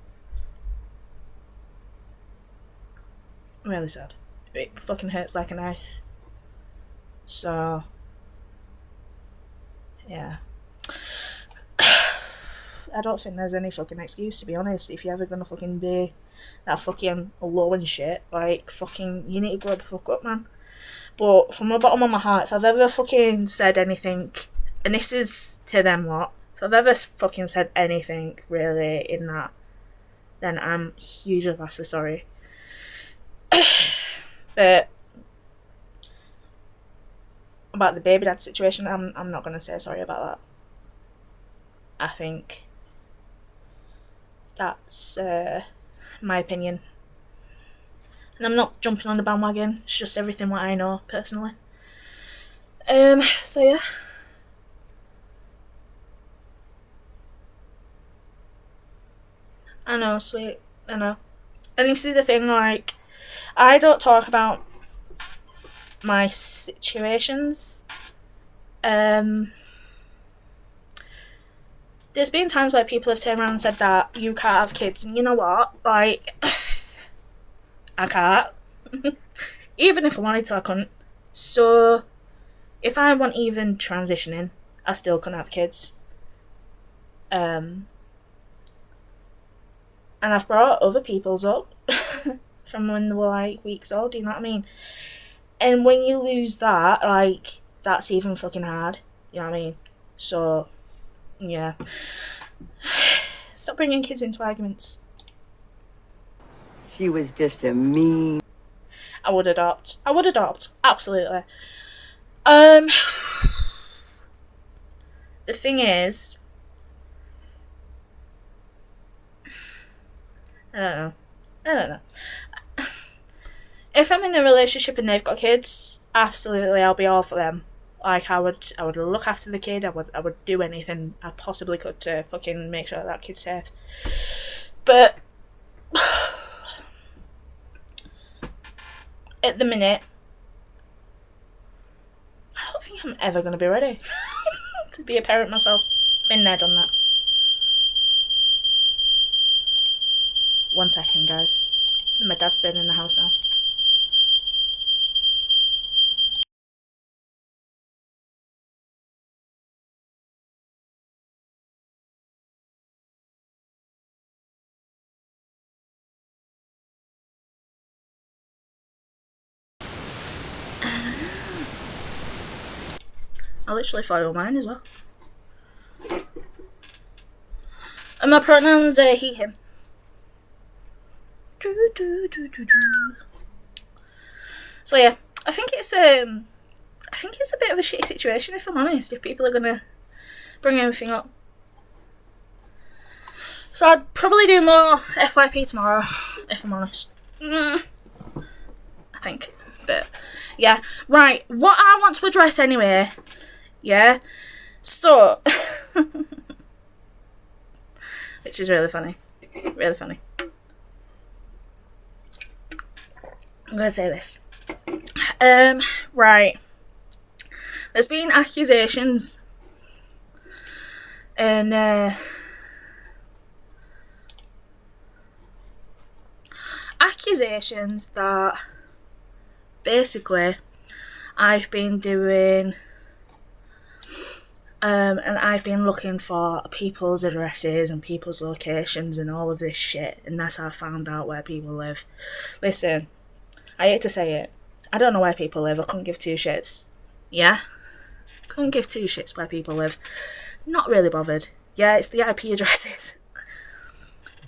Really sad. It fucking hurts like a knife. So, yeah. I don't think there's any fucking excuse, to be honest. If you're ever gonna fucking be that fucking low and shit, like, fucking, you need to grow the fuck up, man. But from the bottom of my heart, if I've ever fucking said anything, and this is to them lot, if I've ever fucking said anything really in that, then I'm hugely vastly sorry. But about the baby dad situation, I'm not gonna say sorry about that. I think that's my opinion. And I'm not jumping on the bandwagon, it's just everything what I know personally. So yeah. I know, sweet, I know. And you see the thing, like, I don't talk about my situations. There's been times where people have turned around and said that you can't have kids, and you know what? Like, I can't. Even if I wanted to, I couldn't. So, if I want even transitioning, I still couldn't have kids. And I've brought other people's up from when they were like weeks old, do you know what I mean? And when you lose that, like, that's even fucking hard, you know what I mean? So, yeah. Stop bringing kids into arguments. She was just a mean. I would adopt, absolutely. The thing is, I don't know. If I'm in a relationship and they've got kids, absolutely, I'll be all for them. Like, I would look after the kid. I would do anything I possibly could to fucking make sure that kid's safe. But at the minute, I don't think I'm ever gonna be ready to be a parent myself. Been there, done that. 1 second, guys. My dad's been in the house now. I literally follow mine as well. And my pronouns are he, him. So yeah, I think it's a bit of a shitty situation, if I'm honest, if people are gonna bring everything up. So I'd probably do more FYP tomorrow, if I'm honest. I think. But yeah. Right, what I want to address anyway, yeah? So which is really funny. Really funny. I'm gonna say this. Right. There's been accusations and accusations that basically I've been doing and I've been looking for people's addresses and people's locations and all of this shit, and that's how I found out where people live. Listen, I hate to say it, I don't know where people live. I couldn't give two shits. Yeah? Couldn't give two shits where people live. Not really bothered. Yeah, it's the IP addresses.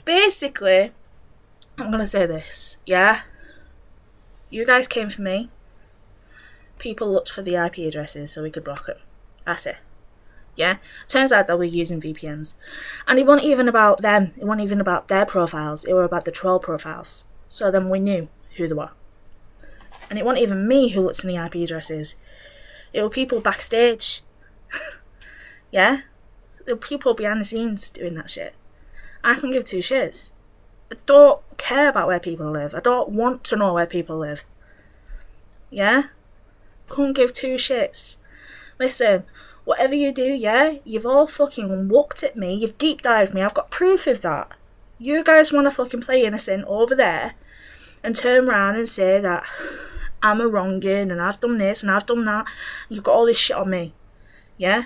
Basically, I'm gonna say this, yeah? You guys came for me. People looked for the IP addresses so we could block it. That's it. Yeah? Turns out that we're using VPNs. And it wasn't even about them. It wasn't even about their profiles. It were about the troll profiles. So then we knew who they were. And it wasn't even me who looked in the IP addresses. It were people backstage. Yeah? There were people behind the scenes doing that shit. I can give two shits. I don't care about where people live. I don't want to know where people live. Yeah? Couldn't give two shits. Listen, whatever you do, yeah? You've all fucking looked at me. You've deep dived me. I've got proof of that. You guys want to fucking play innocent over there and turn around and say that I'm a wronging and I've done this and I've done that. You've got all this shit on me. Yeah?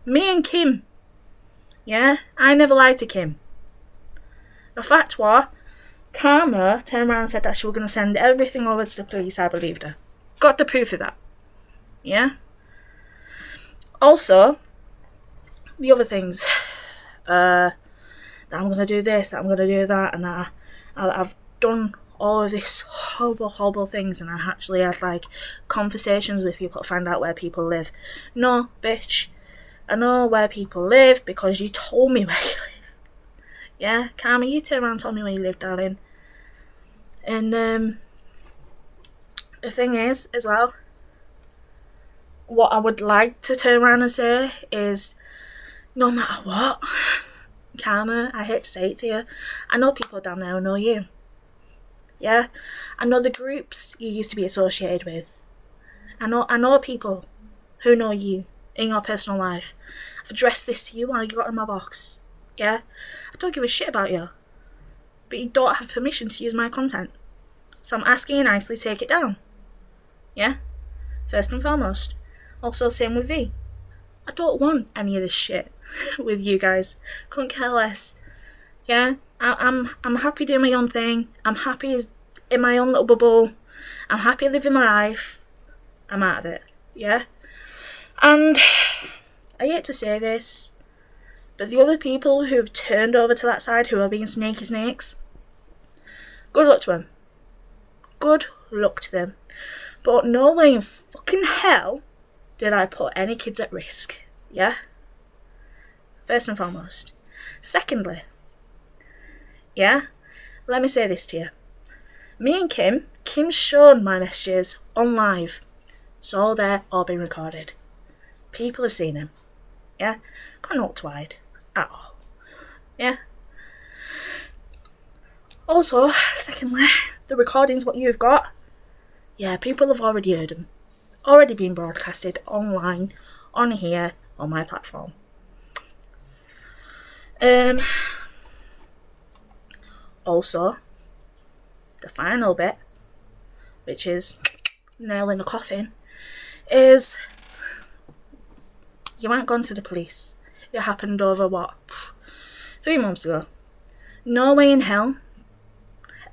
Me and Kim Yeah? I never lied to Kim. The fact was, Karma turned around and said that she was going to send everything over to the police. I believed her. Got the proof of that. Yeah? Also, the other things. That I'm going to do this, that I'm going to do that, and I've done all of this horrible things, and I actually had, like, conversations with people to find out where people live. No, bitch. I know where people live because you told me where you live. Yeah, Karma, you turned around and told me where you live, darling. And, the thing is, as well, what I would like to turn around and say is, no matter what, Karma, I hate to say it to you, I know people down there who know you. Yeah? I know the groups you used to be associated with. I know people who know you in your personal life. I've addressed this to you while you got in my box. Yeah? I don't give a shit about you. But you don't have permission to use my content. So I'm asking you nicely to take it down. Yeah? First and foremost. Also, same with V. I don't want any of this shit with you guys. Couldn't care less. Yeah? I'm happy doing my own thing. I'm happy in my own little bubble. I'm happy living my life. I'm out of it. Yeah? And I hate to say this, but the other people who've turned over to that side who are being snaky snakes, good luck to them. Good luck to them. But no way in fucking hell did I put any kids at risk. Yeah? First and foremost. Secondly, yeah? Let me say this to you. Me and Kim's shown my messages on live. So they're all being recorded. People have seen them. Yeah? Got no to hide. At all. Yeah? Also, secondly, the recordings what you've got, yeah, people have already heard them. Already been broadcasted online, on here, on my platform. Also, the final bit, which is nail in the coffin, is you ain't gone to the police. It happened over what? 3 months ago. No way in hell,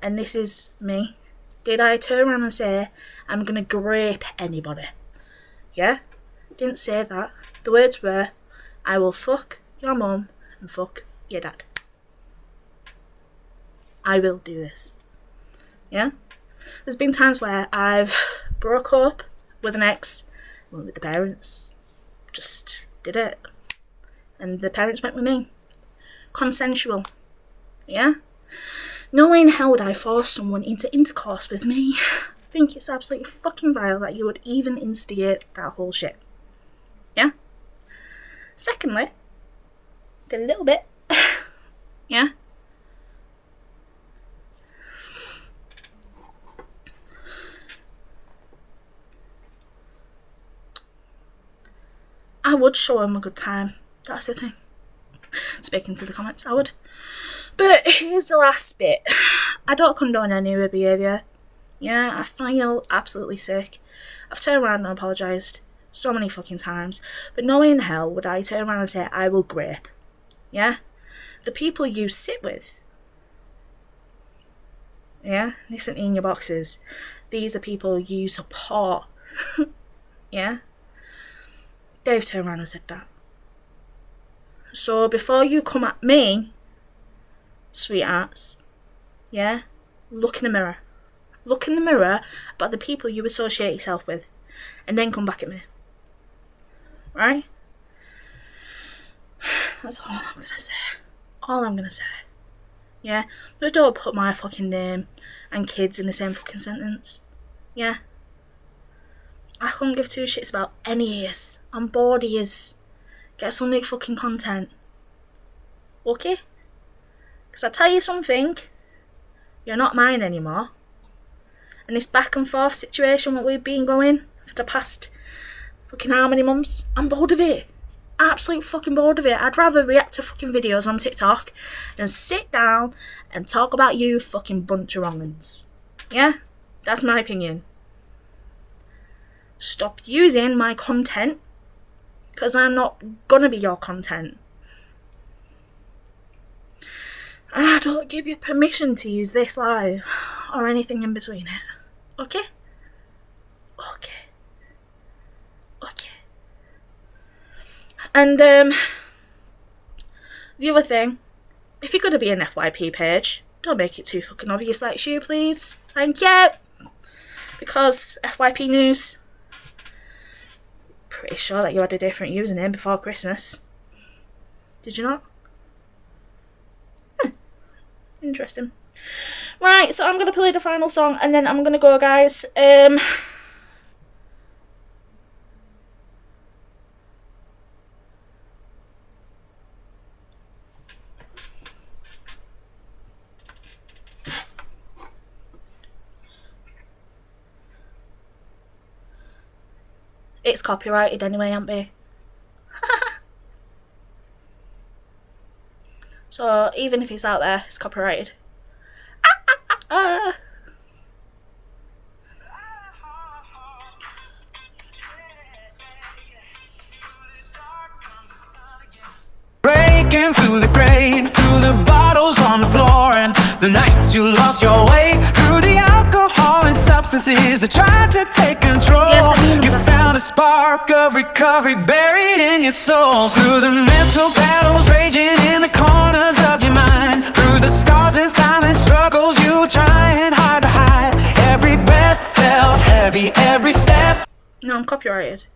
and this is me, did I turn around and say, I'm gonna grape anybody. Yeah? Didn't say that. The words were, I will fuck your mum and fuck your dad. I will do this. Yeah? There's been times where I've broke up with an ex, went with the parents, just did it. And the parents went with me. Consensual. Yeah? No way in hell would I force someone into intercourse with me. I think it's absolutely fucking vile that you would even instigate that whole shit. Yeah? Secondly, a little bit. Yeah? I would show him a good time. That's the thing. Speaking to the comments, I would. But here's the last bit. I don't condone any of the behaviour. Yeah, I feel absolutely sick. I've turned around and apologised so many fucking times. But no way in hell would I turn around and say, I will grape. Yeah? The people you sit with. Yeah? Listen in your boxes. These are people you support. Yeah? They've turned around and said that. So before you come at me, sweethearts, yeah, look in the mirror. Look in the mirror about the people you associate yourself with, and then come back at me. Right? That's all I'm gonna say. All I'm gonna say. Yeah? But don't put my fucking name and kids in the same fucking sentence. Yeah? I couldn't give two shits about any of this. I'm bored of yous. Get some new fucking content. Okay? Because I tell you something, you're not mine anymore. And this back and forth situation what we've been going for the past fucking how many months, I'm bored of it. Absolute fucking bored of it. I'd rather react to fucking videos on TikTok than sit down and talk about you fucking bunch of wrong'uns. Yeah? That's my opinion. Stop using my content, because I'm not gonna be your content. And I don't give you permission to use this live or anything in between it. Okay? Okay. Okay. And the other thing, if you're going to be an FYP page, don't make it too fucking obvious like you, please. Thank you. Because FYP News, pretty sure that you had a different username before Christmas. Did you not? Interesting. Right, so I'm going to play the final song and then I'm going to go, guys. It's copyrighted anyway, aren't we? So even if it's out there, it's copyrighted. Breaking through the grain, through the bottles on the floor, and the nights you lost your way, through the alcohol and substances that tried to take control. You found a spark of recovery buried in your soul, through the mental battles raging in the corners of your mind, through the scars and silent struggles you were trying hard to hide. Every breath felt heavy, every step. No, I'm copyrighted.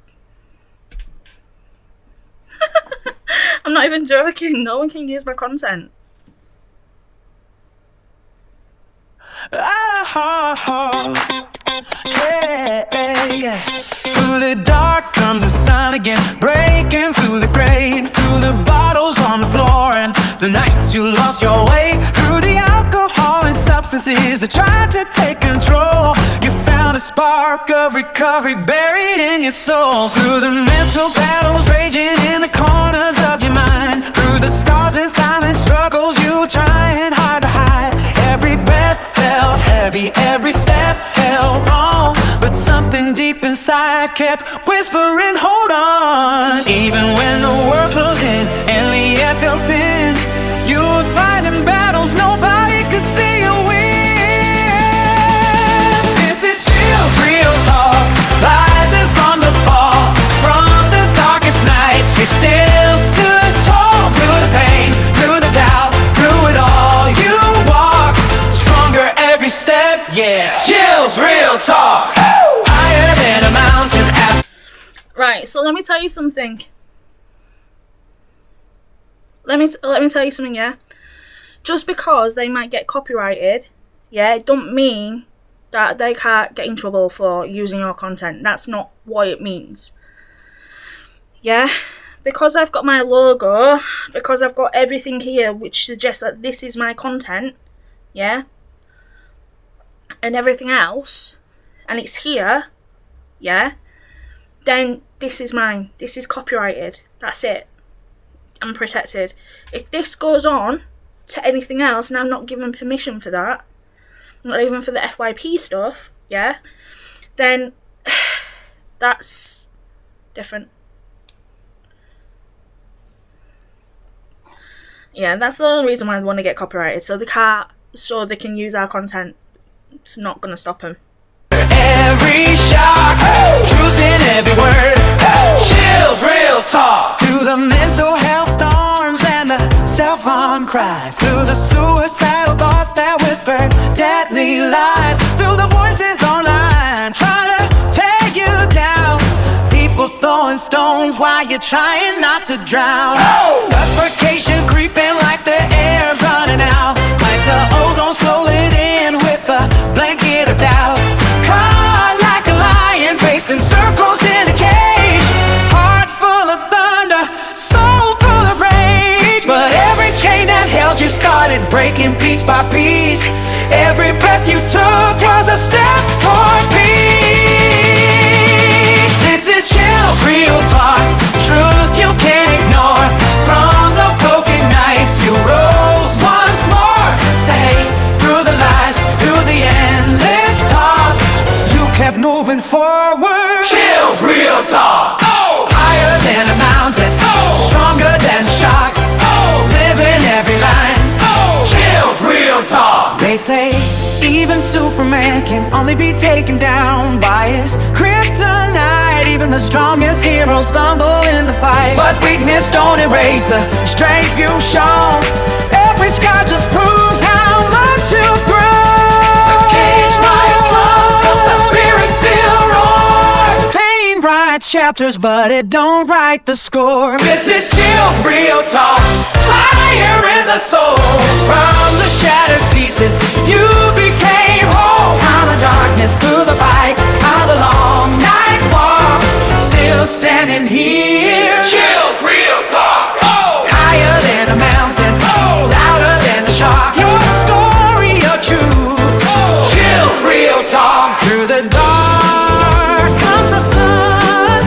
I'm not even joking. No one can use my content. Through the dark comes the sun again, breaking through the grain, through the bottles on the floor, and the nights you lost your way, through the alcohol and substances that tried to take control. You found a spark of recovery buried in your soul, through the mental battles raging in the corners of your mind, through the scars and silent struggles you were trying hard to hide. Every breath felt heavy, every step felt wrong, but something deep inside kept whispering, hold on. Even when the world closed in and the air felt thin, you were fighting battles nobody could see you win. This is Chillz, real talk, rising from the fall, from the darkest nights. You still stood tall through the pain, through the doubt, through it all. You walk stronger every step, yeah. Chillz, real talk, higher than a mountain. Right, so let me tell you something. Let me tell you something, yeah? Just because they might get copyrighted, yeah, it don't mean that they can't get in trouble for using your content. That's not what it means. Yeah? Because I've got my logo, because I've got everything here which suggests that this is my content, yeah? And everything else, and it's here, yeah? Then this is mine. This is copyrighted. That's it. I'm protected. If this goes on to anything else, and I'm not given permission for that, not even for the FYP stuff, yeah, then that's different. Yeah, that's the only reason why I want to get copyrighted, so they can use our content. It's not gonna stop them. Every shock, truth in every word, Chillz, real talk. To the mental health storms and the self-harm cries, through the suicidal thoughts that whisper deadly lies, through the voices online trying to tear you down, people throwing stones while you're trying not to drown. Suffocation creeping like the air's running out, like the ozone slowly in with a blanket of doubt. Caught like a lion pacing circles in a cage, heart full of thunder, soul full of rage. But every chain that held you started breaking piece by piece. Every breath you took was a step toward peace. This is Chillz, real talk, truth you can't ignore. From the broken nights you rose once more, say through the lies, through the endless talk, you kept moving forward. Chillz, real talk, higher than a mountain, stronger than shock, living every line. Chillz. say even Superman can only be taken down by his kryptonite. Even the strongest heroes stumble in the fight, but weakness don't erase the strength you've shown. Every scar just proves how much you've grown. The cage might close, but the spirit still roars. Pain writes chapters, but it don't write the score. This is Chillz real talk, fire in the soul. From the shattered pieces, you became whole. How the darkness through the fight, how the long night walk. Still standing here. Chillz real talk. Oh, higher than a mountain. Oh, louder than the shock. Your story, your truth. Oh, Chillz real talk. Through the dark comes the sun.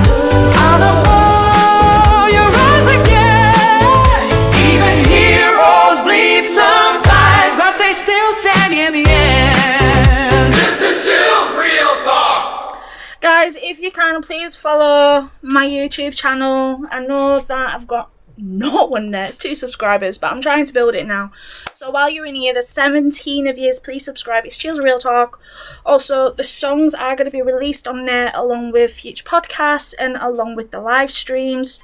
On the wall, you rise again. Even heroes bleed sometimes, but they still stand in the end. This is Chillz real talk. Guys, if you can, please follow my YouTube channel. I know that I've got no one there. It's 2 subscribers, but I'm trying to build it now. So while you're in here, there's 17 of you. Please subscribe. It's Chillz Real Talk. Also, the songs are going to be released on there along with future podcasts and along with the live streams.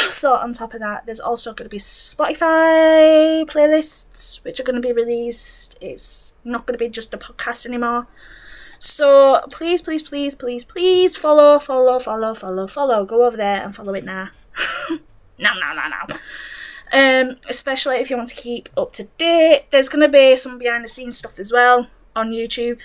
So on top of that, there's also going to be Spotify playlists which are going to be released. It's not going to be just a podcast anymore. So please, please, please, please, please follow. Go over there and follow it now. No. Especially if you want to keep up to date. There's going to be some behind the scenes stuff as well on YouTube.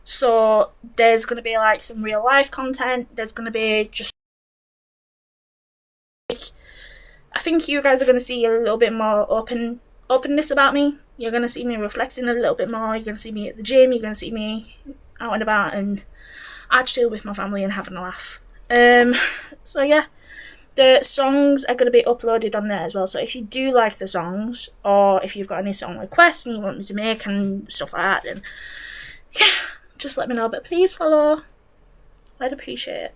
So there's going to be like some real life content. There's going to be just, I think you guys are going to see a little bit more openness about me. You're going to see me reflecting a little bit more. You're going to see me at the gym. You're going to see me out and about and actually with my family and having a laugh. So yeah, the songs are going to be uploaded on there as well. So if you do like the songs, or if you've got any song requests and you want me to make and stuff like that, then yeah, just let me know. But please follow. I'd appreciate it.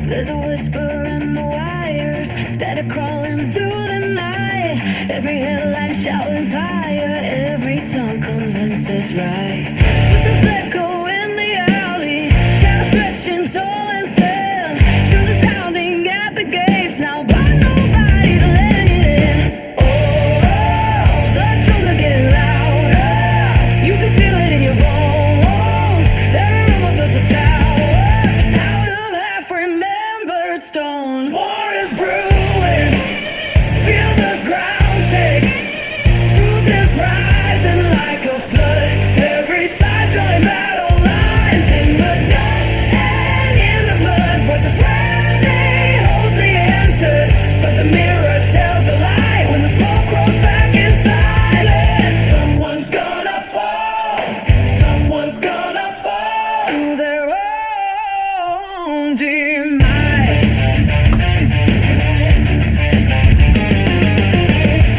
There's a whisper in the wires, instead of crawling through the night. Every headline shouting fire, every tongue convinced it's right. Footsteps echo in the alleys, shadows stretching tall and thin. Shoes is pounding at the gates now, but nobody's letting it in. Oh, the drums are getting louder. You can feel it in your bones. Every room built a tower out of half-remembered stones. War is brewing. Feel the ground shake. Truth is rising like a flood. Every side's drawing battle lines in the dust and in the blood. Voices swear they hold the answers, but the mirror tells a lie when the smoke rolls back in silence. Someone's gonna fall. Someone's gonna fall to their own demise.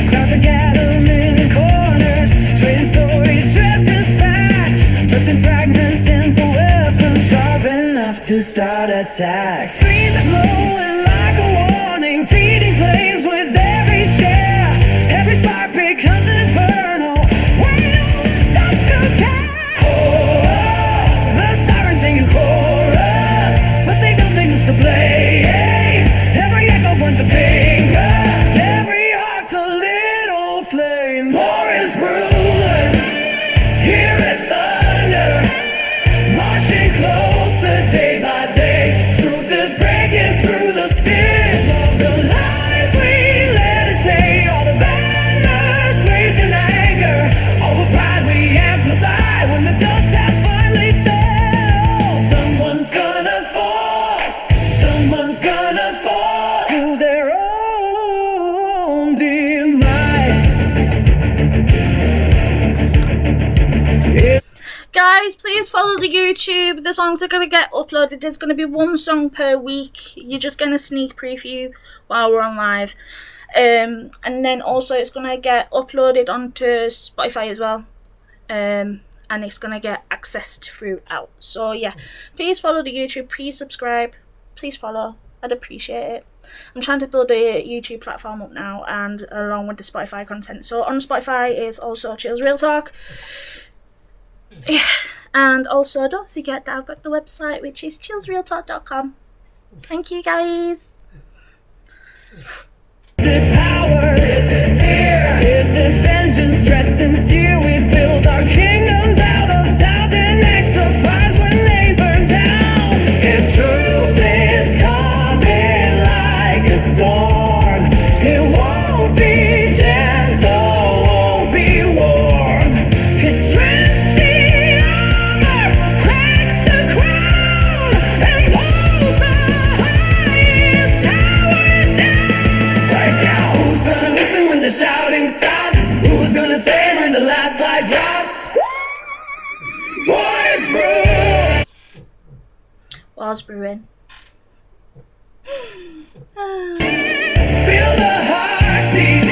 Crowds are gathering in corners, trading stories dressed as fact, twisting fragments into weapons sharp enough to start attacks. Screens are glowing like a warning, feeding flames with every share. Every spark becomes an inferno where no one stops to care. Oh, the sirens singing chorus, but they don't sing us to play. Every echo points a finger, every heart's a little flame. War is brewing, hear it thunder, marching closer day by day. Truth is breaking through the sin of the lies we Guys, please follow the YouTube. The songs are going to get uploaded. There's going to be one song per week. You're just getting a sneak preview while we're on live. And then also it's going to get uploaded onto Spotify as well. And it's going to get accessed throughout. So yeah, please follow the YouTube. Please subscribe. Please follow. I'd appreciate it. I'm trying to build a YouTube platform up now, and along with the Spotify content. So on Spotify is also Chillz Real Talk. Yeah. And also don't forget that I've got the website, which is chillzrealtalk.com. Thank you guys. Is it power? Is it fear? Is it vengeance? Dressed sincere, we build our kingdoms out of doubt. The next surprise when they burn down. If truth is coming like a storm, it won't be gentle, won't be warm. It strips the armor, cracks the crown, and pulls the highest towers down. Right now, who's gonna listen when the shouting stops? Who's gonna stand when the last light drops? War is brewing. War's brewing. Feel the heartbeat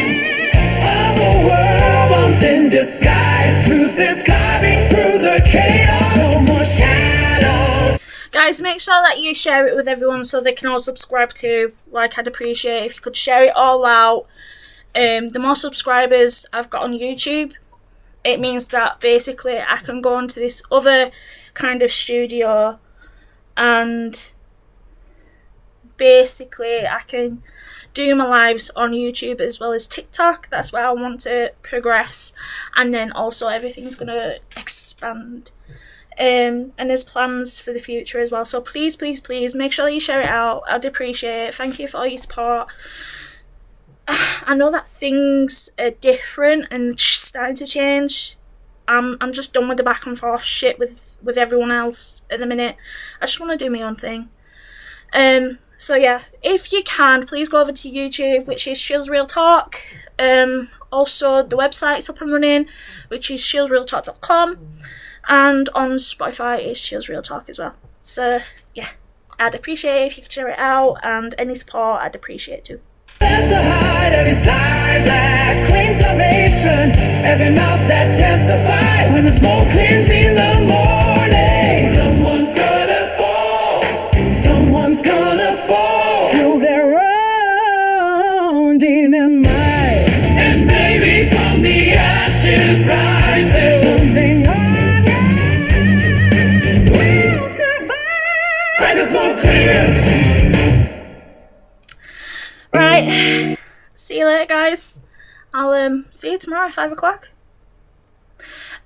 of a world bumped in disguise. Truth is carving through the chaos. No more shadows. Guys, make sure that you share it with everyone so they can all subscribe too. Like, I'd appreciate if you could share it all out. The more subscribers I've got on YouTube, it means that basically I can go into this other kind of studio and basically I can do my lives on YouTube as well as TikTok. That's where I want to progress, and then also everything's going to expand. And there's plans for the future as well, so please make sure you share it out. I'd appreciate it. Thank you for all your support. I know that things are different and starting to change. I'm just done with the back and forth shit with everyone else at the minute. I just want to do my own thing. So yeah, if you can, please go over to YouTube, which is Chillz Real Talk. Also the website's up and running, which is chillzrealtalk.com. And on Spotify it's Chillz Real Talk as well. So yeah, I'd appreciate it if you could share it out, and any support I'd appreciate too. Left to hide every side black claims salvation. Every mouth that testified when the smoke clears in the morning. Someone's gonna fall. Someone's gonna fall to their own demon might. And maybe from the ashes rises something honest will survive. And the smoke clears. Right, see you later guys. I'll see you tomorrow at 5 o'clock.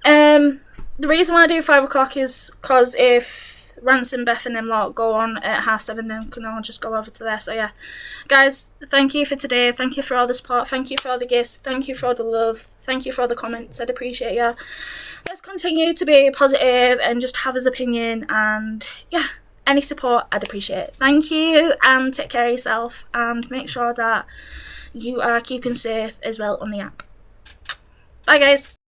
The reason why I do 5 o'clock is because if Ransom, Beth and them lot go on at 7:30, then can all just go over to there. So yeah, guys, thank you for today. Thank you for all the support. Thank you for all the gifts. Thank you for all the love. Thank you for all the comments. I'd appreciate you. Let's continue to be positive and just have his opinion, and yeah, any support I'd appreciate it. Thank you, and take care of yourself, and make sure that you are keeping safe as well on the app. Bye guys.